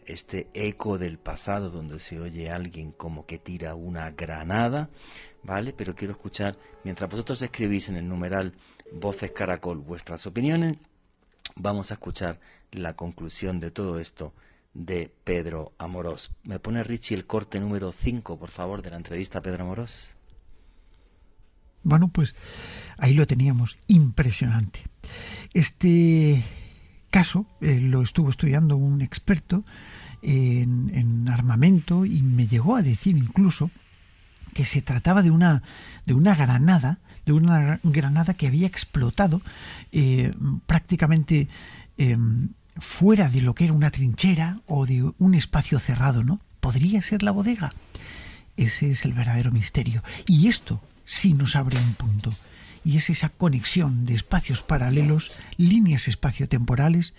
Speaker 3: este eco del pasado donde se oye a alguien como que tira una granada, ¿vale? Pero quiero escuchar, mientras vosotros escribís en el numeral Voces Caracol vuestras opiniones, vamos a escuchar la conclusión de todo esto de Pedro Amorós. ¿Me pone Richie el corte número 5, por favor, de la entrevista a Pedro Amorós?
Speaker 6: Bueno, pues ahí lo teníamos, impresionante. Este caso lo estuvo estudiando un experto en armamento y me llegó a decir incluso que se trataba de una granada, que había explotado prácticamente fuera de lo que era una trinchera o de un espacio cerrado, ¿no? ¿Podría ser la bodega? Ese es el verdadero misterio. Y esto sí nos abre un punto. Y es esa conexión de espacios paralelos, líneas espaciotemporales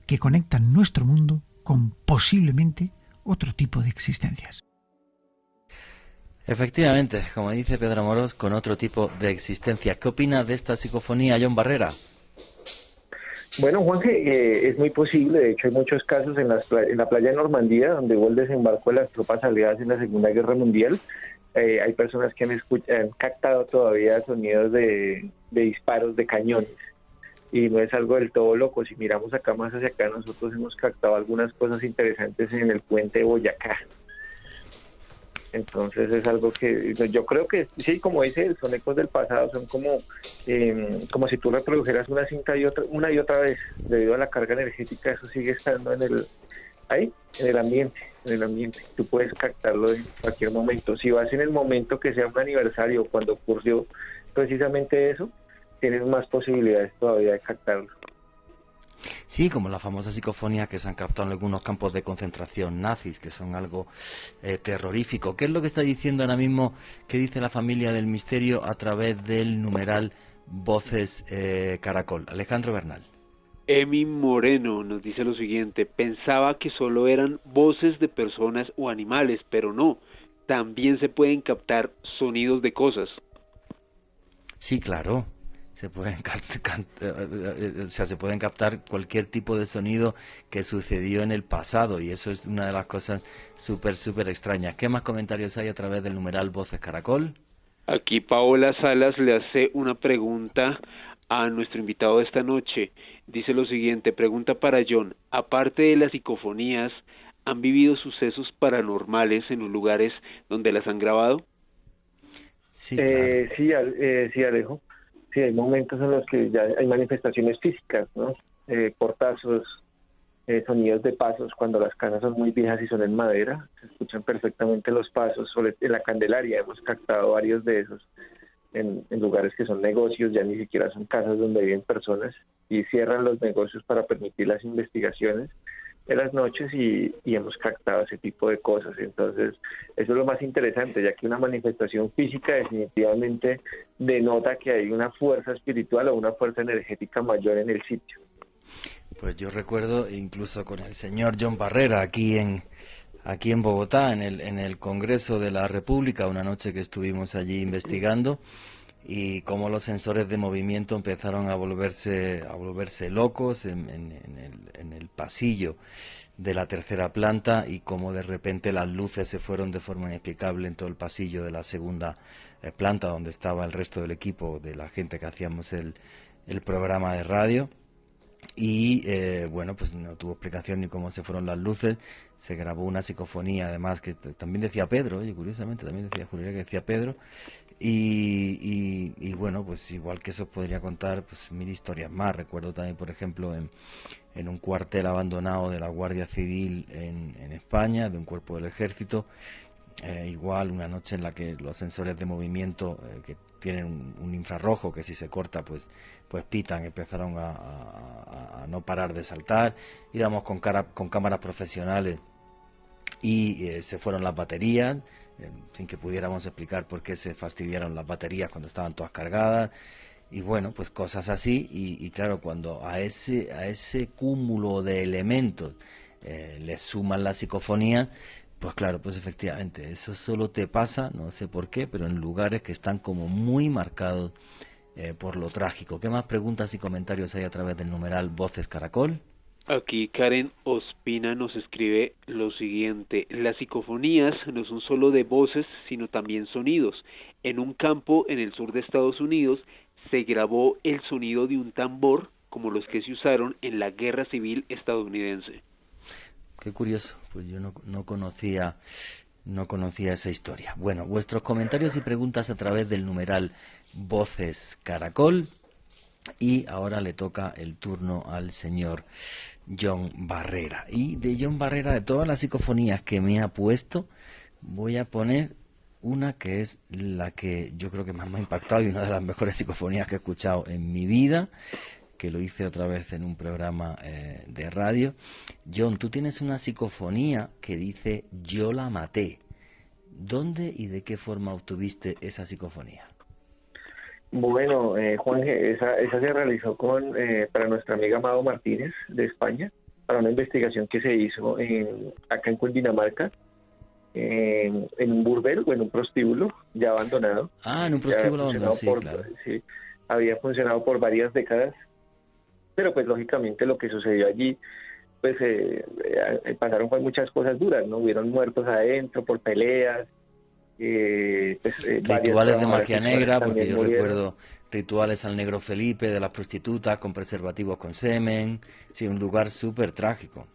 Speaker 6: que conectan nuestro mundo con posiblemente otro tipo de existencias.
Speaker 3: Efectivamente, como dice Pedro Amorós, con otro tipo de existencia. ¿Qué opinas de esta psicofonía, John Barrera?
Speaker 5: Bueno, Juanje, es muy posible. De hecho, hay muchos casos en la playa de Normandía, donde hubo el desembarco de las tropas aliadas en la Segunda Guerra Mundial. Hay personas que han captado todavía sonidos de disparos de cañones. Y no es algo del todo loco. Si miramos acá más hacia acá, nosotros hemos captado algunas cosas interesantes en el puente de Boyacá. Entonces es algo que yo creo que sí, como dice, son ecos del pasado, son como si tú reprodujeras una cinta una y otra vez. Debido a la carga energética, eso sigue estando en el ambiente. Tú puedes captarlo en cualquier momento. Si vas en el momento que sea un aniversario, cuando ocurrió precisamente eso, tienes más posibilidades todavía de captarlo.
Speaker 3: Sí, como la famosa psicofonía que se han captado en algunos campos de concentración nazis, que son algo terrorífico. ¿Qué es lo que está diciendo ahora mismo, qué dice la familia del misterio a través del numeral Voces Caracol? Alejandro Bernal.
Speaker 4: Emi Moreno nos dice lo siguiente: pensaba que solo eran voces de personas o animales, pero no, también se pueden captar sonidos de cosas.
Speaker 3: Sí, claro. Se pueden captar cualquier tipo de sonido que sucedió en el pasado, y eso es una de las cosas súper extrañas. ¿Qué más comentarios hay a través del numeral Voces Caracol?
Speaker 4: Aquí Paola Salas le hace una pregunta a nuestro invitado de esta noche. Dice lo siguiente, pregunta para John: aparte de las psicofonías, ¿han vivido sucesos paranormales en los lugares donde las han grabado?
Speaker 3: Sí, claro.
Speaker 5: Sí, Alejo. Sí, hay momentos en los que ya hay manifestaciones físicas, ¿no? Portazos, sonidos de pasos cuando las casas son muy viejas y son en madera, se escuchan perfectamente los pasos. En la Candelaria hemos captado varios de esos en lugares que son negocios, ya ni siquiera son casas donde viven personas, y cierran los negocios para permitir las investigaciones de las noches, y hemos captado ese tipo de cosas. Entonces eso es lo más interesante, ya que una manifestación física definitivamente denota que hay una fuerza espiritual o una fuerza energética mayor en el sitio.
Speaker 3: Pues yo recuerdo incluso con el señor John Barrera aquí en Bogotá, en el Congreso de la República, una noche que estuvimos allí investigando, y cómo los sensores de movimiento empezaron a volverse locos en el pasillo de la tercera planta, y cómo de repente las luces se fueron de forma inexplicable en todo el pasillo de la segunda planta, donde estaba el resto del equipo de la gente que hacíamos el programa de radio. Y bueno, pues no tuvo explicación ni cómo se fueron las luces. Se grabó una psicofonía, además, que también decía Pedro, oye, curiosamente también decía Julián que decía Pedro. Y bueno, pues igual que eso podría contar pues 1000 historias más. Recuerdo también, por ejemplo, en un cuartel abandonado de la Guardia Civil en España, de un cuerpo del ejército, igual una noche en la que los sensores de movimiento que tienen un infrarrojo que si se corta pues pitan, empezaron a no parar de saltar. Íbamos con cámaras profesionales y se fueron las baterías, sin que pudiéramos explicar por qué se fastidiaron las baterías cuando estaban todas cargadas. Y bueno, pues cosas así, y claro, cuando a ese cúmulo de elementos le suman la psicofonía, pues claro, pues efectivamente, eso solo te pasa, no sé por qué, pero en lugares que están como muy marcados por lo trágico. ¿Qué más preguntas y comentarios hay a través del numeral Voces Caracol?
Speaker 4: Aquí Karen Ospina nos escribe lo siguiente: las psicofonías no son solo de voces, sino también sonidos. En un campo en el sur de Estados Unidos se grabó el sonido de un tambor como los que se usaron en la Guerra Civil estadounidense.
Speaker 3: Qué curioso, pues yo no conocía esa historia. Bueno, vuestros comentarios y preguntas a través del numeral Voces Caracol. Y ahora le toca el turno al señor John Barrera. Y de John Barrera, de todas las psicofonías que me ha puesto, voy a poner una que es la que yo creo que más me ha impactado y una de las mejores psicofonías que he escuchado en mi vida, que lo hice otra vez en un programa de radio. John, tú tienes una psicofonía que dice "Yo la maté". ¿Dónde y de qué forma obtuviste esa psicofonía?
Speaker 5: Bueno, Juan, esa se realizó para nuestra amiga Amado Martínez de España, para una investigación que se hizo acá en Cundinamarca, en un burdel o en un prostíbulo ya abandonado.
Speaker 3: Ah, en un prostíbulo abandonado, sí, claro.
Speaker 5: Sí, había funcionado por varias décadas, pero pues lógicamente lo que sucedió allí, pues pasaron muchas cosas duras, ¿no? Hubieron muertos adentro por peleas,
Speaker 3: rituales de magia negra, porque yo
Speaker 5: murieron.
Speaker 3: recuerdo rituales al negro Felipe de las prostitutas con preservativos con semen. Sí, un lugar súper trágico.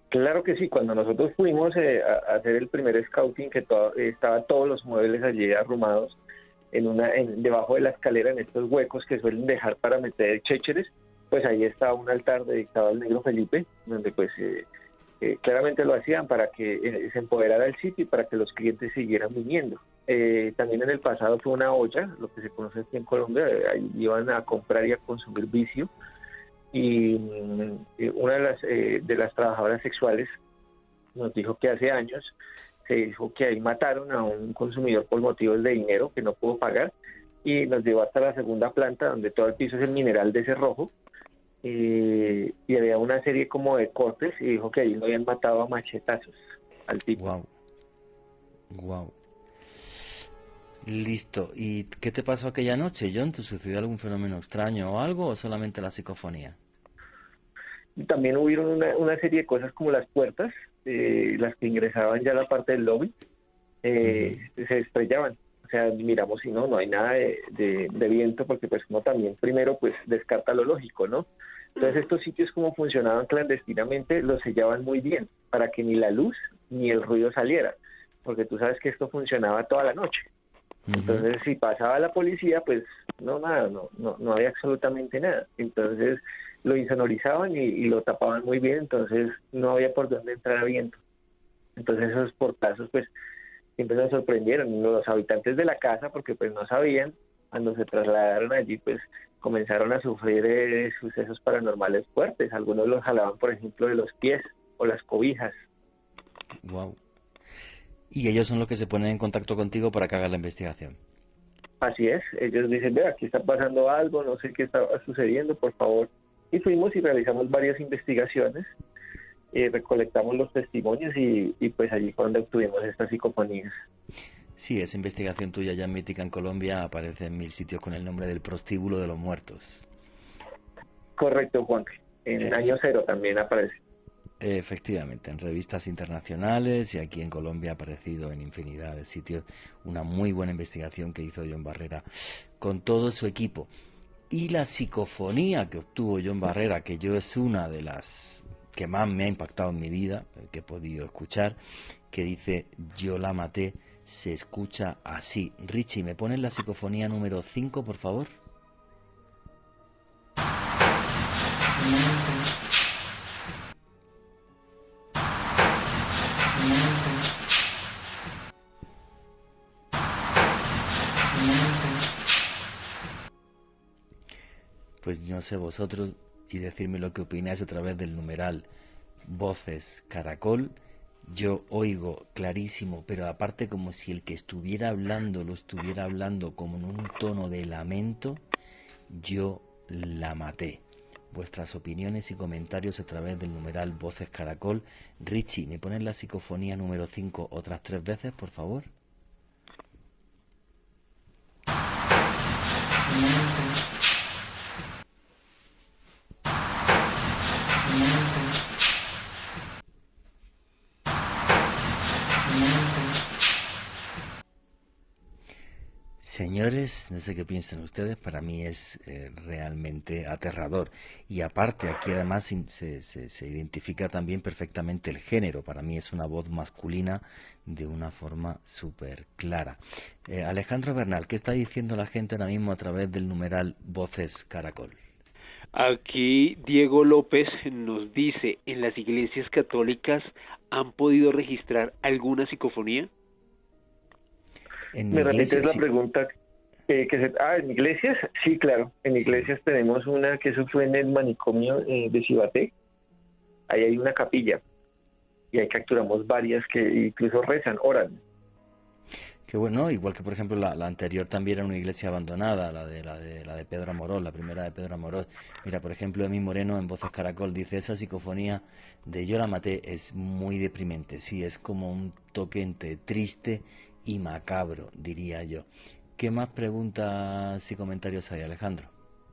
Speaker 5: Claro que sí, cuando nosotros fuimos a hacer el primer scouting, que estaban todos los muebles allí arrumados debajo de la escalera, en estos huecos que suelen dejar para meter chécheres, pues ahí estaba un altar dedicado al negro Felipe, donde pues claramente lo hacían para que se empoderara el sitio y para que los clientes siguieran viniendo. También en el pasado fue una olla, lo que se conoce aquí en Colombia, ahí iban a comprar y a consumir vicio, y una de las trabajadoras sexuales nos dijo que hace años se dijo que ahí mataron a un consumidor por motivos de dinero que no pudo pagar, y nos llevó hasta la segunda planta, donde todo el piso es el mineral de cerrojo, y había una serie como de cortes, y dijo que ahí lo habían matado a machetazos al tipo.
Speaker 3: Wow. Listo. ¿Y qué te pasó aquella noche, John? ¿Te sucedió algún fenómeno extraño o algo, o solamente la psicofonía?
Speaker 5: También hubieron una serie de cosas como las puertas, las que ingresaban ya a la parte del lobby, se estrellaban. O sea, miramos y no hay nada de viento, porque pues uno también primero pues descarta lo lógico, ¿no? Entonces estos sitios, como funcionaban clandestinamente, los sellaban muy bien para que ni la luz ni el ruido saliera, porque tú sabes que esto funcionaba toda la noche. Entonces si pasaba la policía, pues no había absolutamente nada. Entonces lo insonorizaban y lo tapaban muy bien, entonces no había por dónde entrar viento. Entonces esos portazos pues siempre nos sorprendieron los habitantes de la casa, porque pues no sabían. Cuando se trasladaron allí, pues comenzaron a sufrir sucesos paranormales fuertes. Algunos los jalaban, por ejemplo, de los pies o las cobijas.
Speaker 3: Wow. Y ellos son los que se ponen en contacto contigo para que hagas la investigación.
Speaker 5: Así es, ellos dicen, ve, aquí está pasando algo, no sé qué está sucediendo, por favor. Y fuimos y realizamos varias investigaciones, recolectamos los testimonios y pues allí fue donde obtuvimos estas psicofonías.
Speaker 3: Sí, esa investigación tuya ya mítica en Colombia aparece en 1000 sitios con el nombre del prostíbulo de los muertos.
Speaker 5: Correcto, Juan. En Año Cero también aparece.
Speaker 3: Efectivamente, en revistas internacionales y aquí en Colombia ha aparecido en infinidad de sitios. Una muy buena investigación que hizo John Barrera con todo su equipo. Y la psicofonía que obtuvo John Barrera, que yo es una de las que más me ha impactado en mi vida, que he podido escuchar, que dice "Yo la maté", se escucha así. Richie, ¿me pones la psicofonía número 5, por favor? Pues no sé vosotros, y decirme lo que opináis a través del numeral Voces Caracol. Yo oigo clarísimo, pero aparte como si el que estuviera hablando lo estuviera hablando como en un tono de lamento. "Yo la maté". Vuestras opiniones y comentarios a través del numeral Voces Caracol. Richie, ¿me pones la psicofonía número 5 otras 3 veces, por favor? Señores, no sé qué piensan ustedes, para mí es realmente aterrador. Y aparte, aquí además se identifica también perfectamente el género. Para mí es una voz masculina de una forma súper clara. Alejandro Bernal, ¿qué está diciendo la gente ahora mismo a través del numeral Voces Caracol?
Speaker 4: Aquí Diego López nos dice, ¿en las iglesias católicas han podido registrar alguna psicofonía?
Speaker 3: En
Speaker 5: ¿Me
Speaker 3: iglesia,
Speaker 5: repites la
Speaker 3: sí.
Speaker 5: pregunta? ¿En iglesias? Sí, claro. En iglesias tenemos una que eso fue en el manicomio de Cibaté. Ahí hay una capilla y ahí capturamos varias que incluso rezan, oran.
Speaker 3: Que bueno, igual que por ejemplo la anterior también era una iglesia abandonada, la de Pedro Amorós, la primera de Pedro Amorós. Mira, por ejemplo, Emi Moreno en Voces Caracol dice, esa psicofonía de Yo la maté es muy deprimente, sí, es como un toque entre triste y macabro, diría yo. ¿Qué más preguntas y comentarios hay, Alejandro?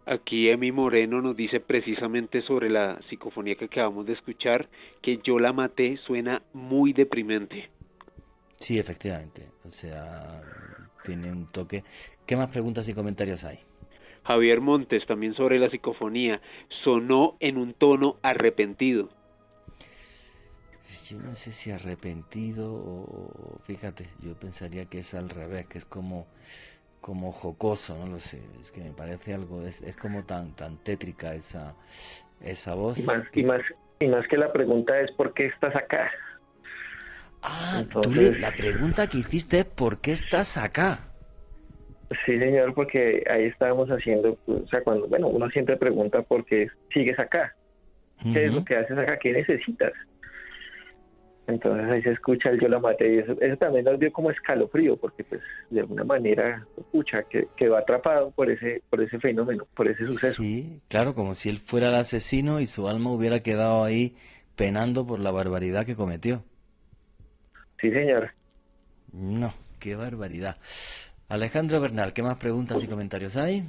Speaker 4: Aquí Emi Moreno nos dice precisamente sobre la psicofonía que acabamos de escuchar, que Yo la maté suena muy deprimente.
Speaker 3: Sí, efectivamente, o sea, tiene un toque. ¿Qué más preguntas y comentarios hay?
Speaker 4: Javier Montes también sobre la psicofonía, sonó en un tono arrepentido.
Speaker 3: Yo no sé si arrepentido o fíjate, yo pensaría que es al revés, que es como jocoso, no lo sé, es que me parece algo, es como tan tétrica esa
Speaker 5: Y
Speaker 3: voz
Speaker 5: más, y
Speaker 3: que...
Speaker 5: más, y más que la pregunta es ¿por qué estás acá?
Speaker 3: Ah,
Speaker 5: Entonces,
Speaker 3: la pregunta que hiciste es ¿por qué estás acá?
Speaker 5: sí, señor, porque ahí estábamos haciendo, pues, o sea, cuando, bueno, uno siempre pregunta por qué sigues acá, qué es lo
Speaker 3: Ujú.
Speaker 5: que haces acá, qué necesitas. Entonces ahí se escucha el Yo la maté y eso también nos dio como escalofrío, porque pues de alguna manera, escucha, que quedó atrapado por ese fenómeno, por ese suceso.
Speaker 3: Sí, claro, como si él fuera el asesino y su alma hubiera quedado ahí penando por la barbaridad que cometió.
Speaker 5: Sí, señor.
Speaker 3: No, qué barbaridad. Alejandro Bernal, ¿qué más preguntas y comentarios hay?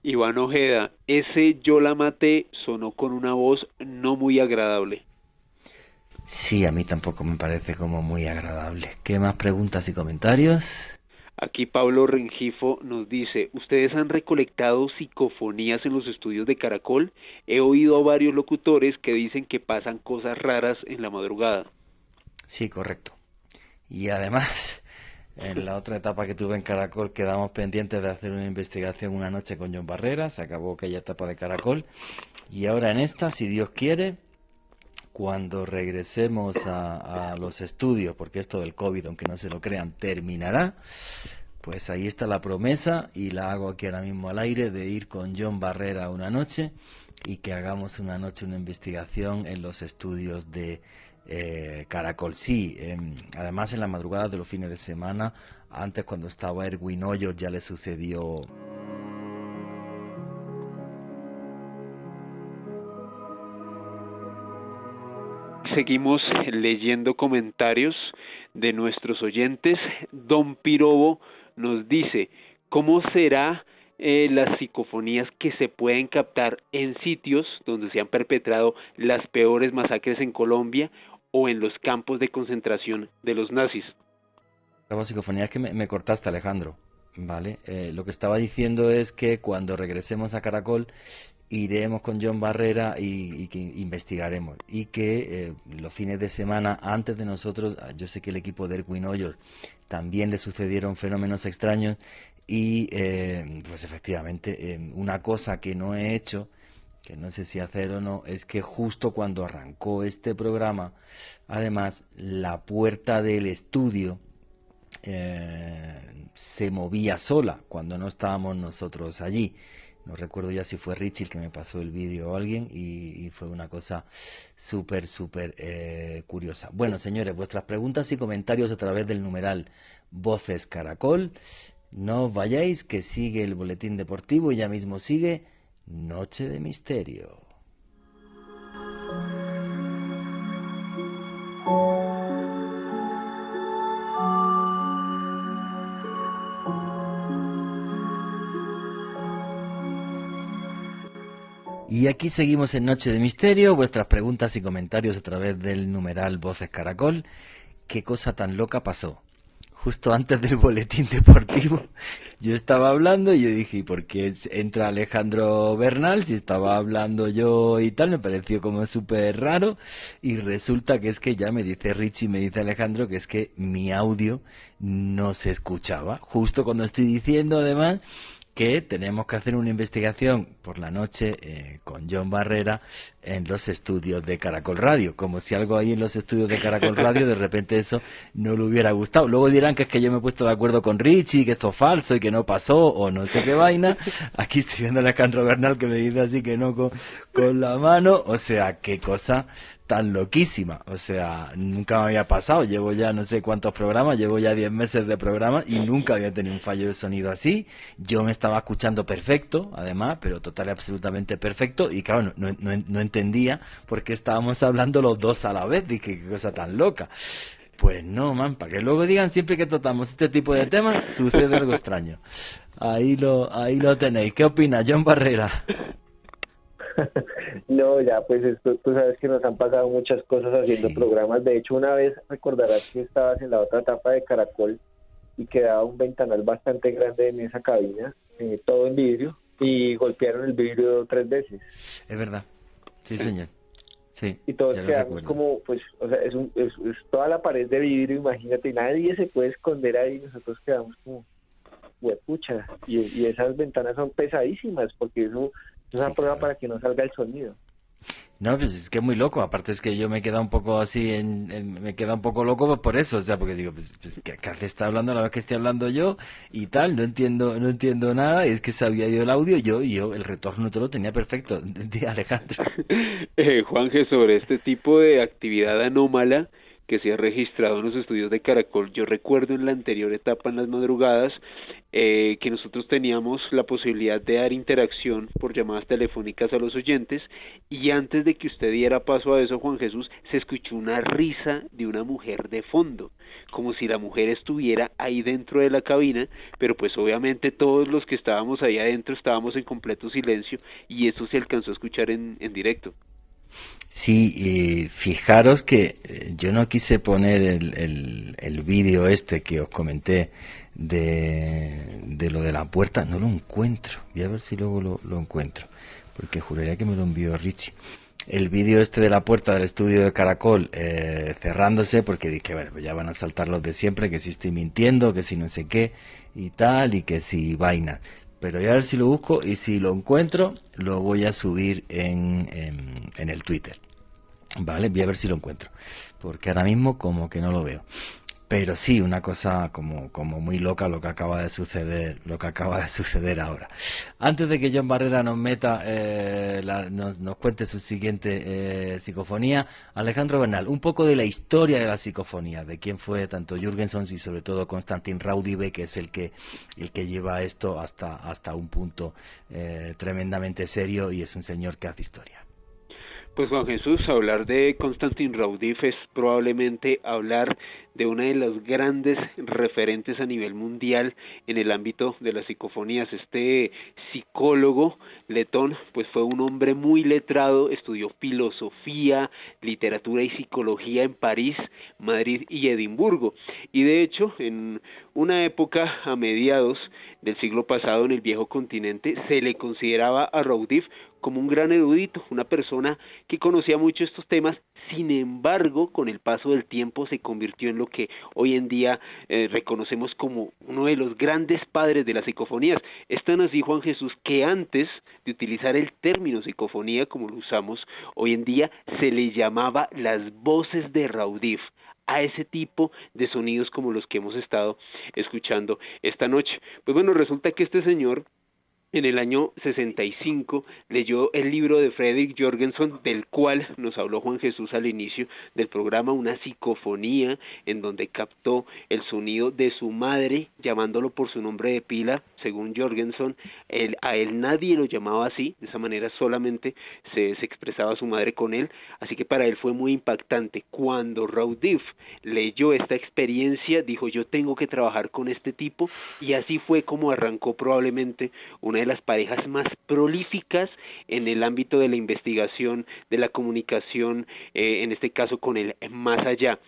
Speaker 4: Iván Ojeda, ese Yo la maté sonó con una voz no muy agradable.
Speaker 3: Sí, a mí tampoco me parece como muy agradable. ¿Qué más preguntas y comentarios?
Speaker 4: Aquí Pablo Rengifo nos dice, ¿ustedes han recolectado psicofonías en los estudios de Caracol? He oído a varios locutores que dicen que pasan cosas raras en la madrugada.
Speaker 3: Sí, correcto. Y además, en la otra etapa que tuve en Caracol, quedamos pendientes de hacer una investigación una noche con John Barrera, se acabó aquella etapa de Caracol. Y ahora en esta, si Dios quiere, cuando regresemos a los estudios, porque esto del COVID, aunque no se lo crean, terminará, pues ahí está la promesa y la hago aquí ahora mismo al aire de ir con John Barrera una noche y que hagamos una noche una investigación en los estudios de Caracol. Sí, además en la madrugada de los fines de semana, antes cuando estaba Erwin Hoyos ya le sucedió.
Speaker 4: Seguimos leyendo comentarios de nuestros oyentes. Don Pirobo nos dice, ¿cómo será las psicofonías que se pueden captar en sitios donde se han perpetrado las peores masacres en Colombia o en los campos de concentración de los nazis?
Speaker 3: La psicofonía es que me cortaste, Alejandro. Vale, lo que estaba diciendo es que cuando regresemos a Caracol iremos con John Barrera y que investigaremos. Y que los fines de semana, antes de nosotros, yo sé que el equipo de Erwin Hoyos también le sucedieron fenómenos extraños. Y pues efectivamente, una cosa que no he hecho, que no sé si hacer o no, es que justo cuando arrancó este programa, además, la puerta del estudio se movía sola cuando no estábamos nosotros allí. No recuerdo ya si fue Richie el que me pasó el vídeo o alguien y fue una cosa súper curiosa. Bueno, señores, vuestras preguntas y comentarios a través del numeral Voces Caracol. No os vayáis, que sigue el boletín deportivo y ya mismo sigue Noche de Misterio. Y aquí seguimos en Noche de Misterio, vuestras preguntas y comentarios a través del numeral Voces Caracol. ¿Qué cosa tan loca pasó? Justo antes del boletín deportivo, yo estaba hablando y yo dije, ¿y por qué entra Alejandro Bernal? Si estaba hablando yo y tal, me pareció como súper raro. Y resulta que es que ya me dice Richie, me dice Alejandro, que es que mi audio no se escuchaba. Justo cuando estoy diciendo, además, que tenemos que hacer una investigación por la noche con John Barrera en los estudios de Caracol Radio, como si algo ahí en los estudios de Caracol Radio de repente eso no le hubiera gustado. Luego dirán que es que yo me he puesto de acuerdo con Richie, que esto es falso y que no pasó o no sé qué vaina. Aquí estoy viendo a Alejandro Bernal que me dice así que no con la mano, o sea, qué cosa tan loquísima, o sea, nunca me había pasado, llevo ya no sé cuántos programas, llevo ya 10 meses de programa y nunca había tenido un fallo de sonido así. Yo me estaba escuchando perfecto, además, pero total y absolutamente perfecto, y claro, no entendía por qué estábamos hablando los dos a la vez. Dije, qué cosa tan loca. Pues no, man, para que luego digan siempre que tratamos este tipo de temas, sucede algo extraño. Ahí lo tenéis. ¿Qué opina John Barrera?
Speaker 5: No, ya pues esto, tú sabes que nos han pasado muchas cosas haciendo programas. De hecho, una vez recordarás que estabas en la otra etapa de Caracol y quedaba un ventanal bastante grande en esa cabina, todo en vidrio, y golpearon el vidrio 3 veces.
Speaker 3: Es verdad, sí señor. Sí,
Speaker 5: y todos quedamos como, pues, o sea, es toda la pared de vidrio, imagínate, y nadie se puede esconder ahí, nosotros quedamos como, huepucha, y esas ventanas son pesadísimas, porque eso es una prueba para que no salga el sonido.
Speaker 3: No, pues es que es muy loco, aparte es que yo me he quedado un poco así, me he quedado un poco loco por eso, o sea, porque digo, pues ¿qué hace está hablando a la vez que estoy hablando yo? Y tal, no entiendo nada, y es que se había ido el audio, y yo el retorno todo lo tenía perfecto, de Alejandro.
Speaker 4: Juanje, sobre este tipo de actividad anómala que se ha registrado en los estudios de Caracol, yo recuerdo en la anterior etapa, en las madrugadas, que nosotros teníamos la posibilidad de dar interacción por llamadas telefónicas a los oyentes, y antes de que usted diera paso a eso, Juan Jesús, se escuchó una risa de una mujer de fondo, como si la mujer estuviera ahí dentro de la cabina, pero pues obviamente todos los que estábamos ahí adentro estábamos en completo silencio, y eso se alcanzó a escuchar en directo.
Speaker 3: Sí, fijaros que yo no quise poner el vídeo este que os comenté de lo de la puerta, no lo encuentro, voy a ver si luego lo encuentro, porque juraría que me lo envió Richie. El vídeo este de la puerta del estudio de Caracol cerrándose, porque dije, bueno, pues ya van a saltar los de siempre, que si estoy mintiendo, que si no sé qué y tal, y que si vaina. Pero voy a ver si lo busco y si lo encuentro, lo voy a subir en el Twitter. Vale, voy a ver si lo encuentro. Porque ahora mismo como que no lo veo. Pero sí, una cosa como muy loca lo que acaba de suceder ahora. Antes de que John Barrera nos meta, nos cuente su siguiente psicofonía, Alejandro Bernal, un poco de la historia de la psicofonía, de quién fue tanto Jürgenson y sobre todo Konstantin Raudive, que es el que lleva esto hasta un punto tremendamente serio, y es un señor que hace historia.
Speaker 4: Pues Juan Jesús, hablar de Konstantin Raudive es probablemente hablar de una de las grandes referentes a nivel mundial en el ámbito de las psicofonías. Este psicólogo letón pues fue un hombre muy letrado, estudió filosofía, literatura y psicología en París, Madrid y Edimburgo, y de hecho en una época a mediados del siglo pasado en el viejo continente se le consideraba a Raudive como un gran erudito, una persona que conocía mucho estos temas. Sin embargo, con el paso del tiempo se convirtió en lo que hoy en día reconocemos como uno de los grandes padres de las psicofonías. Es tan así, Juan Jesús, que antes de utilizar el término psicofonía como lo usamos hoy en día, se le llamaba las voces de Raudive a ese tipo de sonidos como los que hemos estado escuchando esta noche. Pues bueno, resulta que este señor en el año 65 leyó el libro de Fredrik Jørgensen, del cual nos habló Juan Jesús al inicio del programa, una psicofonía en donde captó el sonido de su madre llamándolo por su nombre de pila, según Jorgensen, a él nadie lo llamaba así, de esa manera solamente se expresaba su madre con él, así que para él fue muy impactante. Cuando Raudive leyó esta experiencia, dijo, yo tengo que trabajar con este tipo, y así fue como arrancó probablemente una de las parejas más prolíficas en el ámbito de la investigación, de la comunicación, en este caso con el más allá.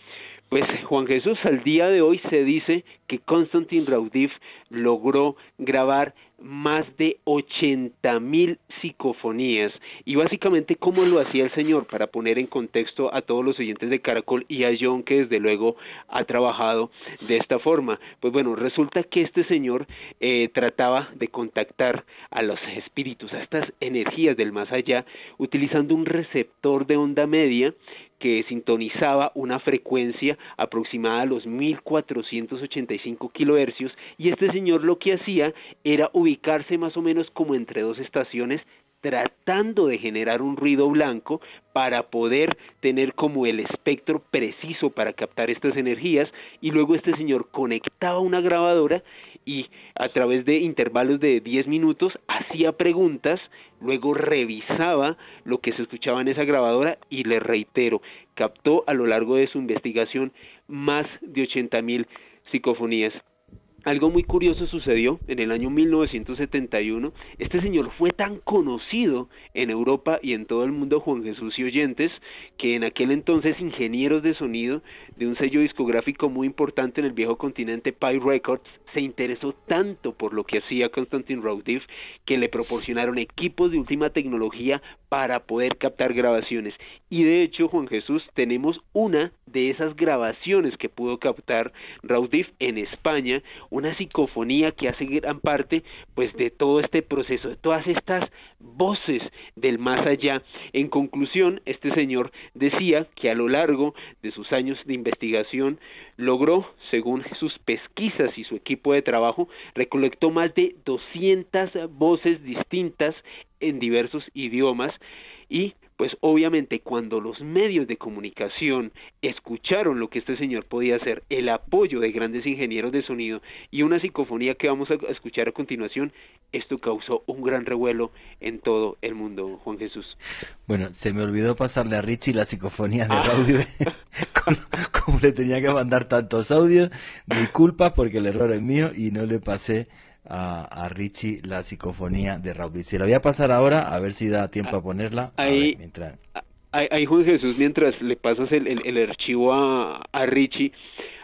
Speaker 4: Pues Juan Jesús, al día de hoy se dice que Konstantin Raudive logró grabar más de 80,000 psicofonías, y básicamente cómo lo hacía el señor, para poner en contexto a todos los oyentes de Caracol y a John, que desde luego ha trabajado de esta forma. Pues bueno, resulta que este señor trataba de contactar a los espíritus, a estas energías del más allá, utilizando un receptor de onda media que sintonizaba una frecuencia aproximada a los 1485 kilohercios, y este señor lo que hacía era ubicarse más o menos como entre dos estaciones, tratando de generar un ruido blanco para poder tener como el espectro preciso para captar estas energías, y luego este señor conectaba una grabadora y a través de intervalos de 10 minutos hacía preguntas, luego revisaba lo que se escuchaba en esa grabadora y le reitero, captó a lo largo de su investigación más de 80,000 psicofonías. Algo muy curioso sucedió en el año 1971. Este señor fue tan conocido en Europa y en todo el mundo, Juan Jesús y oyentes, que en aquel entonces ingenieros de sonido de un sello discográfico muy importante en el viejo continente, Pi Records, se interesó tanto por lo que hacía Konstantin Raudive que le proporcionaron equipos de última tecnología para poder captar grabaciones. Y de hecho, Juan Jesús, tenemos una de esas grabaciones que pudo captar Raudive en España, una psicofonía que hace gran parte pues de todo este proceso, de todas estas voces del más allá. En conclusión, este señor decía que a lo largo de sus años de investigación logró, según sus pesquisas y su equipo de trabajo, recolectó más de 200 voces distintas en diversos idiomas, y pues obviamente cuando los medios de comunicación escucharon lo que este señor podía hacer, el apoyo de grandes ingenieros de sonido y una psicofonía que vamos a escuchar a continuación, esto causó un gran revuelo en todo el mundo, Juan Jesús.
Speaker 3: Bueno, se me olvidó pasarle a Richie la psicofonía de Raudive, como le tenía que mandar tantos audios, disculpas porque el error es mío y no le pasé a Richie la psicofonía de Raudive. Se la voy a pasar ahora, a ver si da tiempo a ponerla.
Speaker 4: Ahí, Juan Jesús, mientras le pasas el archivo a Richie,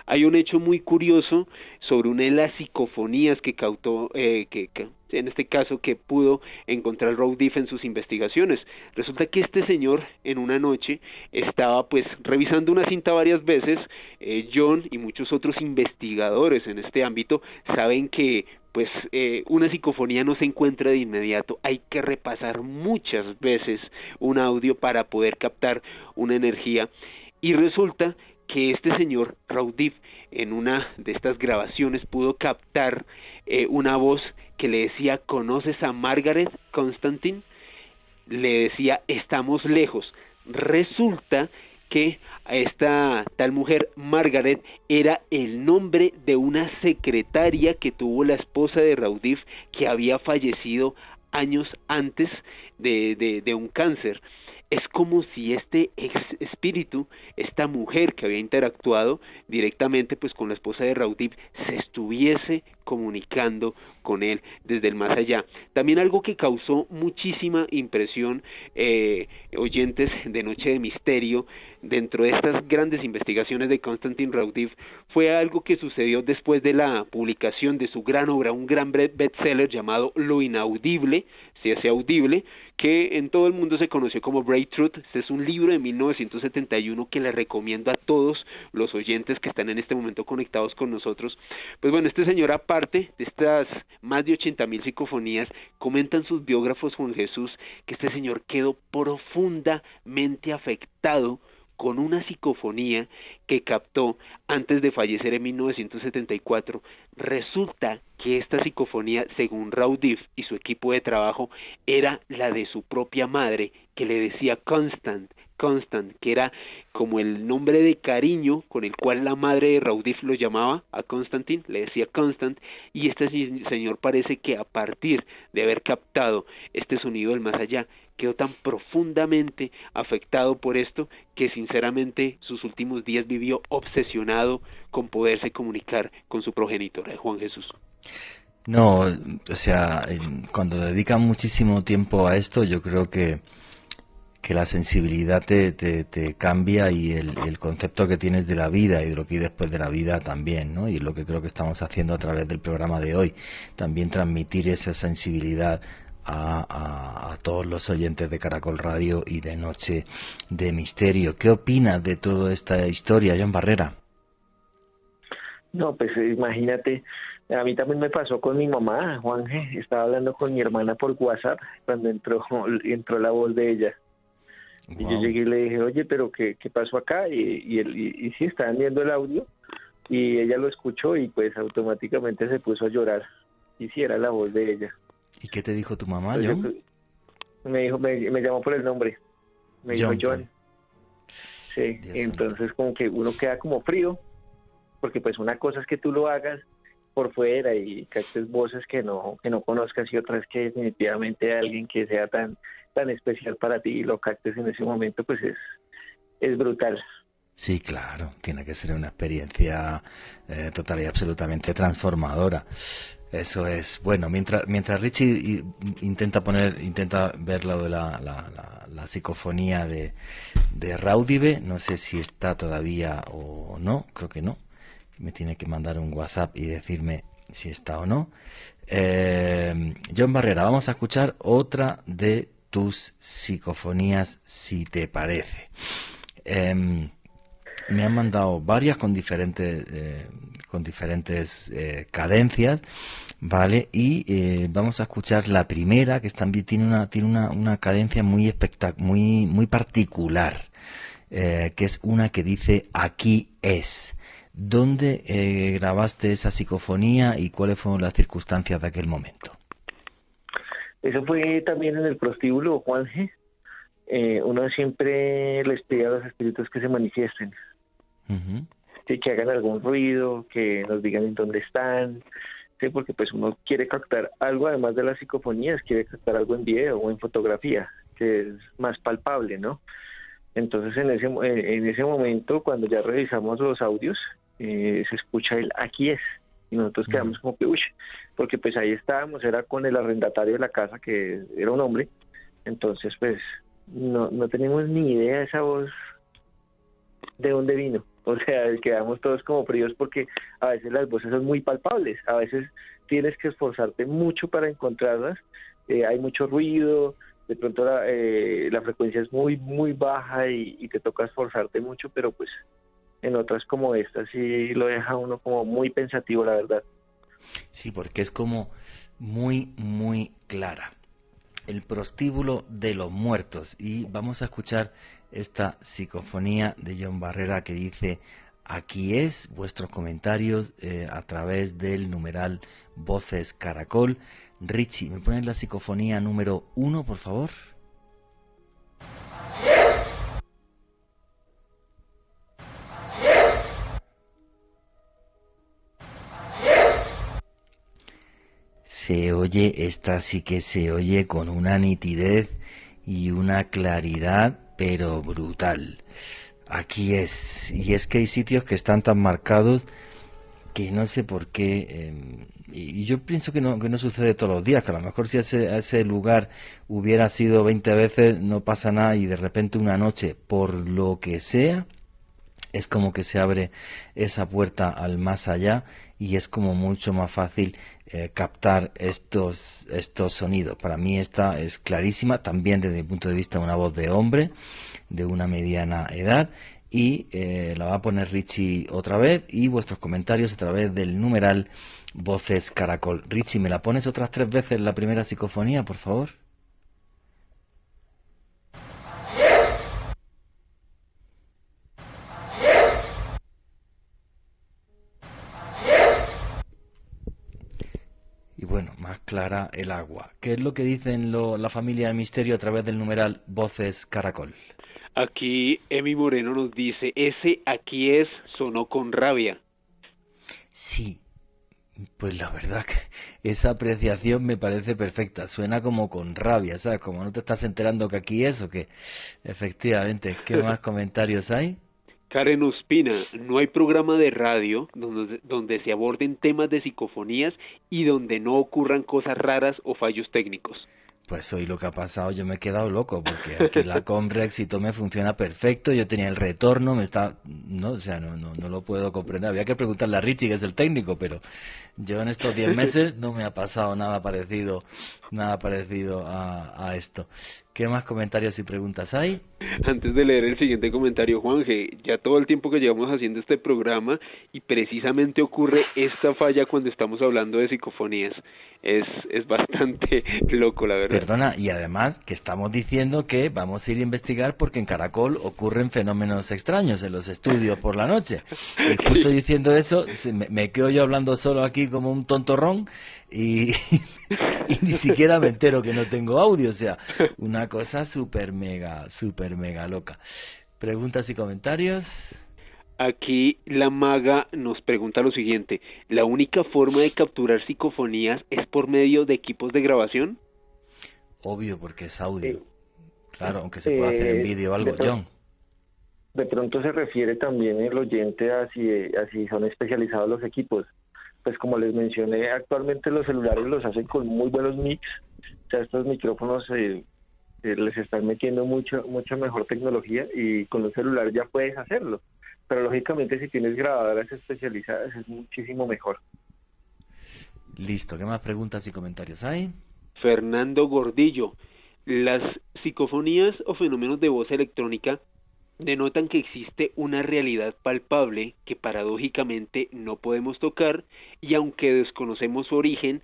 Speaker 4: hay un hecho muy curioso sobre una de las psicofonías que cautó, en este caso que pudo encontrar Raudive en sus investigaciones. Resulta que este señor en una noche estaba pues revisando una cinta varias veces. John y muchos otros investigadores en este ámbito saben que pues una psicofonía no se encuentra de inmediato, hay que repasar muchas veces un audio para poder captar una energía, y resulta que este señor Raudive en una de estas grabaciones pudo captar una voz que le decía, ¿conoces a Margaret Constantin? Le decía, estamos lejos. Resulta que esta tal mujer, Margaret, era el nombre de una secretaria que tuvo la esposa de Raudive, que había fallecido años antes de un cáncer. Es como si este espíritu, esta mujer que había interactuado directamente pues con la esposa de Raudive, se estuviese comunicando con él desde el más allá. También algo que causó muchísima impresión, oyentes de Noche de Misterio, dentro de estas grandes investigaciones de Konstantin Raudive, fue algo que sucedió después de la publicación de su gran obra, un gran bestseller llamado Lo Inaudible, se hace audible, que en todo el mundo se conoció como Breakthrough. Este es un libro de 1971 que le recomiendo a todos los oyentes que están en este momento conectados con nosotros. Pues bueno, este señor, aparte de estas más de 80,000 psicofonías, comentan sus biógrafos, Juan Jesús, que este señor quedó profundamente afectado con una psicofonía que captó antes de fallecer en 1974. Resulta que esta psicofonía, según Raudive y su equipo de trabajo, era la de su propia madre, que le decía Constant, Constant, que era como el nombre de cariño con el cual la madre de Raudif lo llamaba a Constantin, le decía Constant, y este señor parece que a partir de haber captado este sonido del más allá, quedó tan profundamente afectado por esto que sinceramente sus últimos días vivió obsesionado con poderse comunicar con su progenitora, Juan Jesús.
Speaker 3: No, o sea, cuando dedican muchísimo tiempo a esto, yo creo que la sensibilidad te cambia y el concepto que tienes de la vida y de lo que hay después de la vida también, ¿no? Y es lo que creo que estamos haciendo a través del programa de hoy, también transmitir esa sensibilidad a todos los oyentes de Caracol Radio y de Noche de Misterio. ¿Qué opinas de toda esta historia, John Barrera?
Speaker 5: No, pues imagínate, a mí también me pasó con mi mamá, Juanje. Estaba hablando con mi hermana por WhatsApp cuando entró la voz de ella. Wow. Y yo llegué y le dije, oye, pero ¿qué pasó acá? Y sí, estaban viendo el audio y ella lo escuchó y pues automáticamente se puso a llorar. Y sí, era la voz de ella.
Speaker 3: ¿Y qué te dijo tu mamá, John?
Speaker 5: Me llamó por el nombre. Me dijo John. Sí, Dios entonces santo. Como que uno queda como frío, porque pues una cosa es que tú lo hagas por fuera y captes voces que no conozcas, y otra es que definitivamente alguien que sea tan especial para ti y lo captes en ese momento, pues es brutal.
Speaker 3: Sí, claro, tiene que ser una experiencia total y absolutamente transformadora. Eso es. Bueno, mientras Richie intenta ver lo de la psicofonía de Raudive, no sé si está todavía o no, creo que no. Me tiene que mandar un WhatsApp y decirme si está o no. John Barrera, vamos a escuchar otra de tus psicofonías, si te parece. Me han mandado varias con diferentes cadencias, ¿vale? Y vamos a escuchar la primera, que también tiene una cadencia muy particular, que es una que dice aquí es. ¿Dónde grabaste esa psicofonía y cuáles fueron las circunstancias de aquel momento?
Speaker 5: Eso fue también en el prostíbulo, Juanje. Uno siempre les pide a los espíritus que se manifiesten. Uh-huh. Sí, que hagan algún ruido, que nos digan en dónde están, sí, porque pues uno quiere captar algo, además de las psicofonías, quiere captar algo en video o en fotografía, que es más palpable, ¿no? Entonces en ese momento, cuando ya revisamos los audios, se escucha el aquí es, y nosotros quedamos como que, uy, porque pues ahí estábamos, era con el arrendatario de la casa, que era un hombre, entonces pues no tenemos ni idea de esa voz de dónde vino. O sea, quedamos todos como fríos porque a veces las voces son muy palpables, a veces tienes que esforzarte mucho para encontrarlas, hay mucho ruido, de pronto la frecuencia es muy, muy baja y te toca esforzarte mucho, pero pues en otras como esta sí lo deja uno como muy pensativo, la verdad.
Speaker 3: Sí, porque es como muy, muy clara. El prostíbulo de los muertos. Y vamos a escuchar esta psicofonía de John Barrera que dice aquí es, vuestros comentarios a través del numeral Voces Caracol. Richie, ¿me pones la psicofonía número 1, por favor? Se oye, esta sí que se oye con una nitidez y una claridad, pero brutal. Aquí es, y es que hay sitios que están tan marcados que no sé por qué, y yo pienso que no sucede todos los días, que a lo mejor si ese lugar hubiera sido 20 veces no pasa nada y de repente una noche, por lo que sea, es como que se abre esa puerta al más allá y es como mucho más fácil captar estos sonidos. Para mí esta es clarísima, también desde mi punto de vista una voz de hombre de una mediana edad, y la va a poner Richie otra vez y vuestros comentarios a través del numeral Voces Caracol. Richie, ¿me la pones otras 3 veces la primera psicofonía, por favor? Y bueno, más clara el agua. ¿Qué es lo que dicen la familia del misterio a través del numeral Voces Caracol?
Speaker 4: Aquí Emi Moreno nos dice, ese aquí es, sonó con rabia.
Speaker 3: Sí, pues la verdad que esa apreciación me parece perfecta. Suena como con rabia, ¿sabes? Como no te estás enterando que aquí es o que... Efectivamente, ¿qué más comentarios hay?
Speaker 4: Karen Ospina, no hay programa de radio donde se aborden temas de psicofonías y donde no ocurran cosas raras o fallos técnicos.
Speaker 3: Pues hoy lo que ha pasado, yo me he quedado loco, porque aquí la Comrex y todo me funciona perfecto, yo tenía el retorno, me está, no, o sea, no lo puedo comprender. Había que preguntarle a Richie, que es el técnico, pero yo en estos 10 meses no me ha pasado nada parecido a esto. ¿Qué más comentarios y preguntas hay?
Speaker 4: Antes de leer el siguiente comentario, Juanje, ya todo el tiempo que llevamos haciendo este programa y precisamente ocurre esta falla cuando estamos hablando de psicofonías. Es bastante loco, la verdad.
Speaker 3: Perdona, y además que estamos diciendo que vamos a ir a investigar porque en Caracol ocurren fenómenos extraños en los estudios por la noche. Y justo diciendo eso, me quedo yo hablando solo aquí como un tontorrón y ni siquiera me entero que no tengo audio. O sea, una cosa súper mega loca. ¿Preguntas y comentarios?
Speaker 4: Aquí la maga nos pregunta lo siguiente, ¿la única forma de capturar psicofonías es por medio de equipos de grabación?
Speaker 3: Obvio, porque es audio. Claro, aunque se pueda hacer en vídeo o algo, John.
Speaker 5: De pronto se refiere también el oyente a si son especializados los equipos. Pues como les mencioné, actualmente los celulares los hacen con muy buenos mix. O sea, estos micrófonos les están metiendo mucha mejor tecnología y con los celulares ya puedes hacerlo. Pero lógicamente si tienes grabadoras especializadas es muchísimo mejor.
Speaker 3: Listo, ¿qué más preguntas y comentarios hay?
Speaker 4: Fernando Gordillo, las psicofonías o fenómenos de voz electrónica denotan que existe una realidad palpable que paradójicamente no podemos tocar y aunque desconocemos su origen,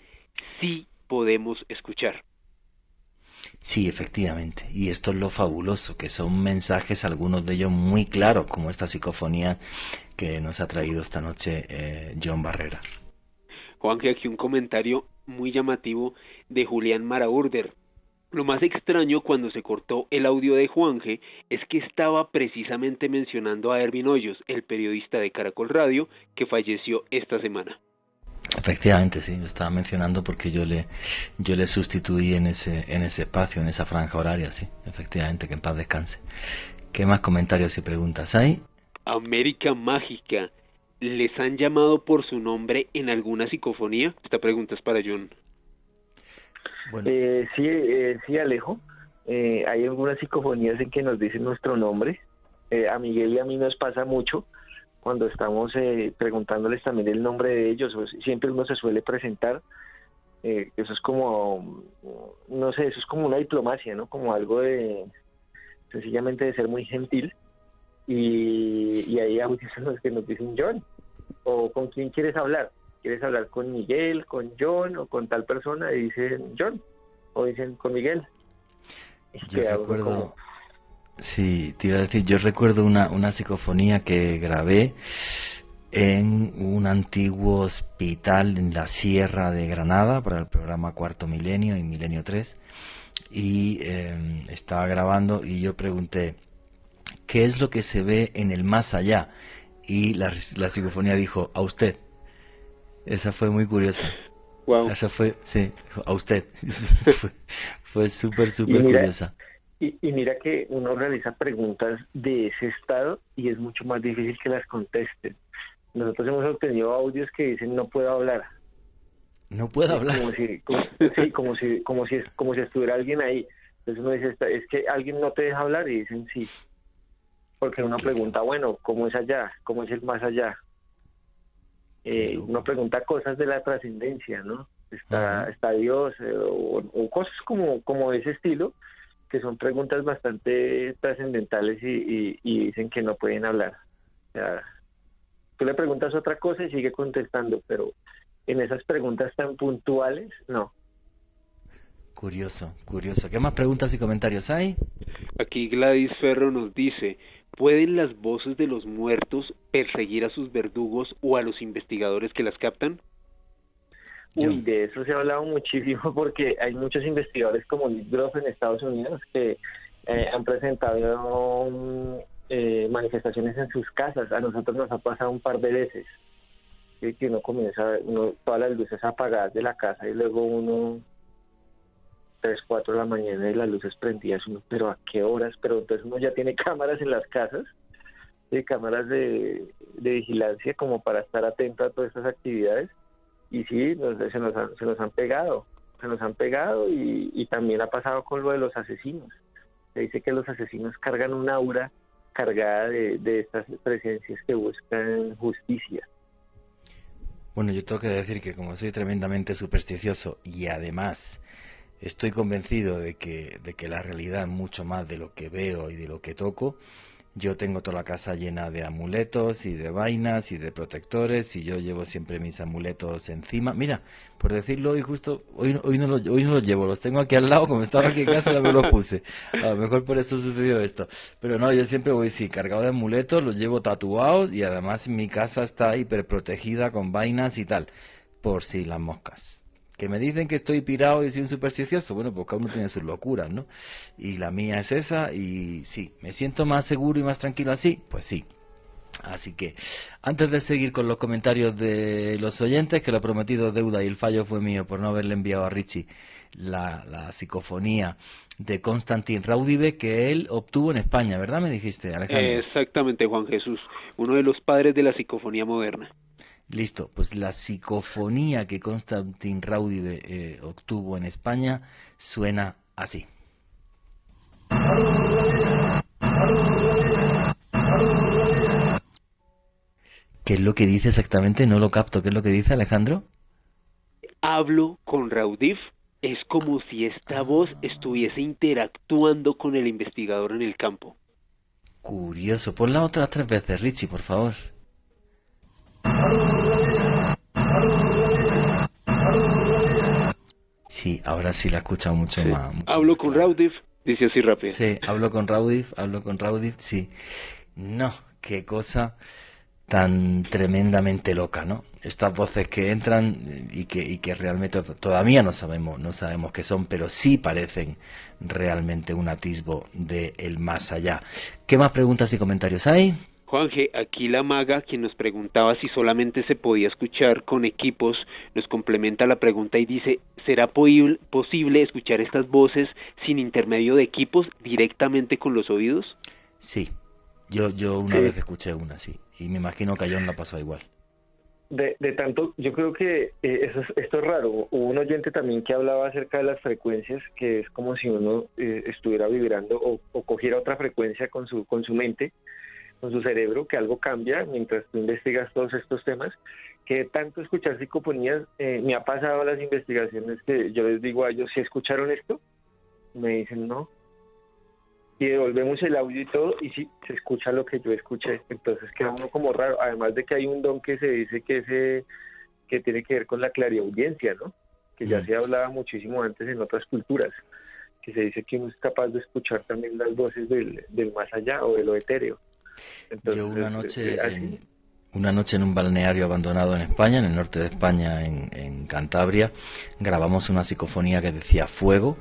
Speaker 4: sí podemos escuchar.
Speaker 3: Sí, efectivamente. Y esto es lo fabuloso, que son mensajes, algunos de ellos muy claros, como esta psicofonía que nos ha traído esta noche John Barrera.
Speaker 4: Juanje, aquí un comentario muy llamativo de Julián Maraurder. Lo más extraño cuando se cortó el audio de Juanje es que estaba precisamente mencionando a Ervin Hoyos, el periodista de Caracol Radio, que falleció esta semana.
Speaker 3: Efectivamente, sí, lo estaba mencionando porque yo le sustituí en ese espacio, en esa franja horaria, sí, efectivamente, que en paz descanse. ¿Qué más comentarios y preguntas hay?
Speaker 4: América Mágica, ¿les han llamado por su nombre en alguna psicofonía? Esta pregunta es para John.
Speaker 3: Bueno.
Speaker 5: Sí, Alejo. Hay algunas psicofonías en que nos dicen nuestro nombre. A Miguel y a mí nos pasa mucho cuando estamos preguntándoles también el nombre de ellos. Siempre uno se suele presentar. Eso es como, no sé, eso es como una diplomacia, ¿no? Como algo sencillamente de ser muy gentil. Y hay audios en los que nos dicen John. O ¿con quién quieres hablar? ¿Quieres hablar con Miguel, con John o con tal persona? Y dicen John, o dicen con Miguel.
Speaker 3: Yo recuerdo, sí, te iba a decir, yo recuerdo una psicofonía que grabé en un antiguo hospital en la Sierra de Granada para el programa Cuarto Milenio y Milenio 3 y estaba grabando y yo pregunté, ¿qué es lo que se ve en el más allá? Y la psicofonía dijo, a usted. Esa fue muy curiosa.
Speaker 4: Wow.
Speaker 3: Esa fue, sí, a usted. fue súper curiosa.
Speaker 5: Y mira que uno realiza preguntas de ese estado y es mucho más difícil que las contesten. Nosotros hemos obtenido audios que dicen no puedo hablar.
Speaker 3: No puedo hablar.
Speaker 5: Como si estuviera alguien ahí. Entonces uno dice, es que alguien no te deja hablar y dicen sí. Porque uno pregunta, bueno, ¿cómo es allá? ¿Cómo es el más allá? Uno pregunta cosas de la trascendencia, ¿no? Está Dios o cosas como de ese estilo, que son preguntas bastante trascendentales y dicen que no pueden hablar. O sea, tú le preguntas otra cosa y sigue contestando, pero en esas preguntas tan puntuales, no.
Speaker 3: Curioso. ¿Qué más preguntas y comentarios hay?
Speaker 4: Aquí Gladys Ferro nos dice, ¿pueden las voces de los muertos perseguir a sus verdugos o a los investigadores que las captan?
Speaker 5: Uy, de eso se ha hablado muchísimo porque hay muchos investigadores como Liz Groff en Estados Unidos que han presentado manifestaciones en sus casas. A nosotros nos ha pasado un par de veces, ¿sí? Que uno comienza, todas las luces apagadas de la casa y luego uno 3, 4 de la mañana y las luces prendidas, pero ¿a qué horas? Pero entonces uno ya tiene cámaras en las casas, cámaras de vigilancia como para estar atento a todas estas actividades, y sí, se nos han pegado y también ha pasado con lo de los asesinos. Se dice que los asesinos cargan un aura cargada de estas presencias que buscan justicia.
Speaker 3: Bueno, yo tengo que decir que como soy tremendamente supersticioso y además estoy convencido de que la realidad es mucho más de lo que veo y de lo que toco, yo tengo toda la casa llena de amuletos y de vainas y de protectores, y yo llevo siempre mis amuletos encima. Mira, por decirlo, hoy no los llevo, los tengo aquí al lado, como estaba aquí en casa no me los puse. A lo mejor por eso sucedió esto. Pero no, yo siempre voy, sí, cargado de amuletos, los llevo tatuados, y además mi casa está hiper protegida con vainas y tal, por si las moscas. Que me dicen que estoy pirado y soy un supersticioso, bueno, pues cada uno tiene sus locuras, ¿no? Y la mía es esa, y sí, ¿me siento más seguro y más tranquilo así? Pues sí. Así que, antes de seguir con los comentarios de los oyentes, que lo prometido es deuda y el fallo fue mío por no haberle enviado a Richie la psicofonía de Konstantin Raudive que él obtuvo en España, ¿verdad? Me dijiste, Alejandro.
Speaker 4: Exactamente, Juan Jesús, uno de los padres de la psicofonía moderna.
Speaker 3: Listo, pues la psicofonía que Konstantin Raudive obtuvo en España suena así. ¿Qué es lo que dice exactamente? No lo capto. ¿Qué es lo que dice, Alejandro?
Speaker 4: Hablo con Raudive. Es como si esta voz estuviese interactuando con el investigador en el campo.
Speaker 3: Curioso. Ponla otras 3 veces, Richie, por favor. Sí, ahora sí la he escuchado mucho más.
Speaker 4: Hablo con Raudive, dice así rápido.
Speaker 3: Sí, hablo con Raudive, sí. No, qué cosa tan tremendamente loca, ¿no? Estas voces que entran y que realmente todavía no sabemos qué son, pero sí parecen realmente un atisbo del más allá. ¿Qué más preguntas y comentarios hay?
Speaker 4: Juanje, aquí la maga, quien nos preguntaba si solamente se podía escuchar con equipos, nos complementa la pregunta y dice, ¿será posible escuchar estas voces sin intermedio de equipos directamente con los oídos?
Speaker 3: Sí, yo una vez escuché una, sí, y me imagino que a John la pasó igual.
Speaker 5: De tanto, yo creo que esto es raro. Hubo un oyente también que hablaba acerca de las frecuencias, que es como si uno estuviera vibrando o cogiera otra frecuencia con su mente, con su cerebro, que algo cambia mientras tú investigas todos estos temas, que tanto escuchar psicofonías, me ha pasado las investigaciones que yo les digo a ellos, ¿sí escucharon esto? Me dicen no, y devolvemos el audio y todo, y sí, se escucha lo que yo escuché, entonces queda uno como raro, además de que hay un don que se dice que tiene que ver con la clariaudiencia, ¿no? Que ya se hablaba muchísimo antes en otras culturas, que se dice que uno es capaz de escuchar también las voces del más allá o de lo etéreo. Entonces,
Speaker 3: yo una noche en un balneario abandonado en España, en el norte de España, en Cantabria, grabamos una psicofonía que decía fuego.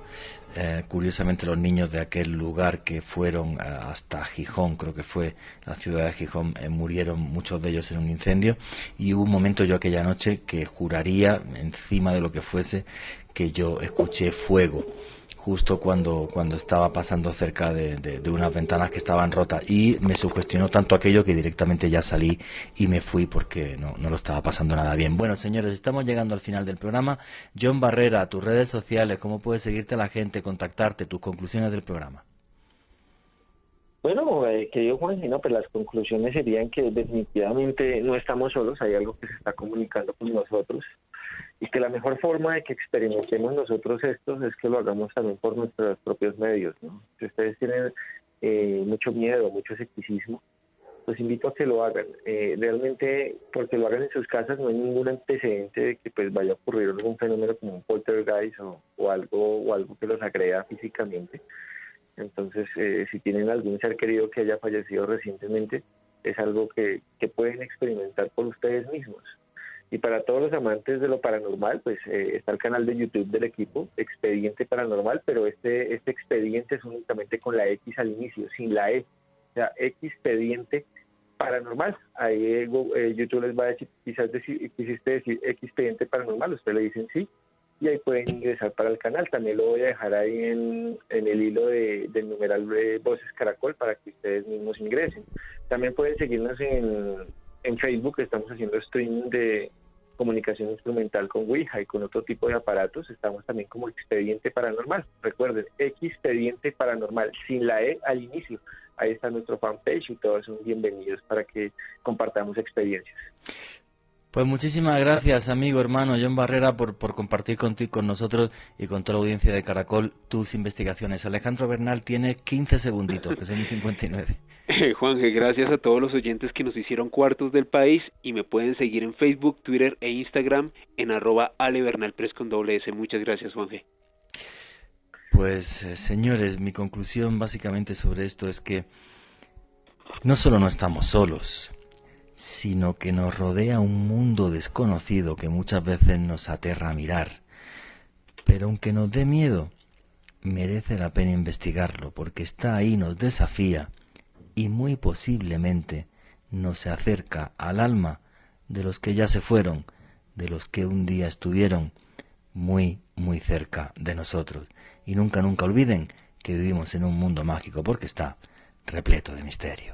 Speaker 3: Curiosamente los niños de aquel lugar que fueron hasta Gijón, creo que fue la ciudad de Gijón, murieron muchos de ellos en un incendio, y hubo un momento yo aquella noche que juraría, encima de lo que fuese, que yo escuché fuego justo cuando estaba pasando cerca de unas ventanas que estaban rotas, y me sugestionó tanto aquello que directamente ya salí y me fui porque no lo estaba pasando nada bien. Bueno, señores, estamos llegando al final del programa. John Barrera, tus redes sociales, ¿cómo puede seguirte la gente, contactarte, tus conclusiones del programa?
Speaker 5: Bueno, querido Juan, pues las conclusiones serían que definitivamente no estamos solos, hay algo que se está comunicando con nosotros, y que la mejor forma de que experimentemos nosotros estos es que lo hagamos también por nuestros propios medios, ¿no? Si ustedes tienen mucho miedo, mucho escepticismo, los invito a que lo hagan. Realmente, porque lo hagan en sus casas, no hay ningún antecedente de que pues vaya a ocurrir algún fenómeno como un poltergeist o algo que los agreda físicamente. Entonces, si tienen algún ser querido que haya fallecido recientemente, es algo que pueden experimentar por ustedes mismos. Y para todos los amantes de lo paranormal, pues está el canal de YouTube del equipo, Expediente Paranormal, pero este expediente es únicamente con la X al inicio, sin la E. O sea, Expediente Paranormal. Ahí YouTube les va a decir, quizás quisiste decir Expediente Paranormal, ustedes le dicen sí, y ahí pueden ingresar para el canal. También lo voy a dejar ahí en el hilo del numeral de Voces Caracol para que ustedes mismos ingresen. También pueden seguirnos en Facebook, estamos haciendo streaming de comunicación instrumental con Ouija y con otro tipo de aparatos. Estamos también como Expediente Paranormal. Recuerden, Expediente Paranormal, sin la E al inicio. Ahí está nuestro fanpage y todos son bienvenidos para que compartamos experiencias.
Speaker 3: Pues muchísimas gracias, amigo, hermano John Barrera, por compartir contigo, con nosotros y con toda la audiencia de Caracol tus investigaciones. Alejandro Bernal tiene 15 segunditos, que son 59.
Speaker 4: Juanje, gracias a todos los oyentes que nos hicieron cuartos del país y me pueden seguir en Facebook, Twitter e Instagram en @alebernalpress con doble S. Muchas gracias, Juanje.
Speaker 3: Pues, señores, mi conclusión básicamente sobre esto es que no solo no estamos solos, sino que nos rodea un mundo desconocido que muchas veces nos aterra a mirar. Pero aunque nos dé miedo, merece la pena investigarlo, porque está ahí, nos desafía y muy posiblemente nos acerca al alma de los que ya se fueron, de los que un día estuvieron muy, muy cerca de nosotros. Y nunca, nunca olviden que vivimos en un mundo mágico, porque está repleto de misterio.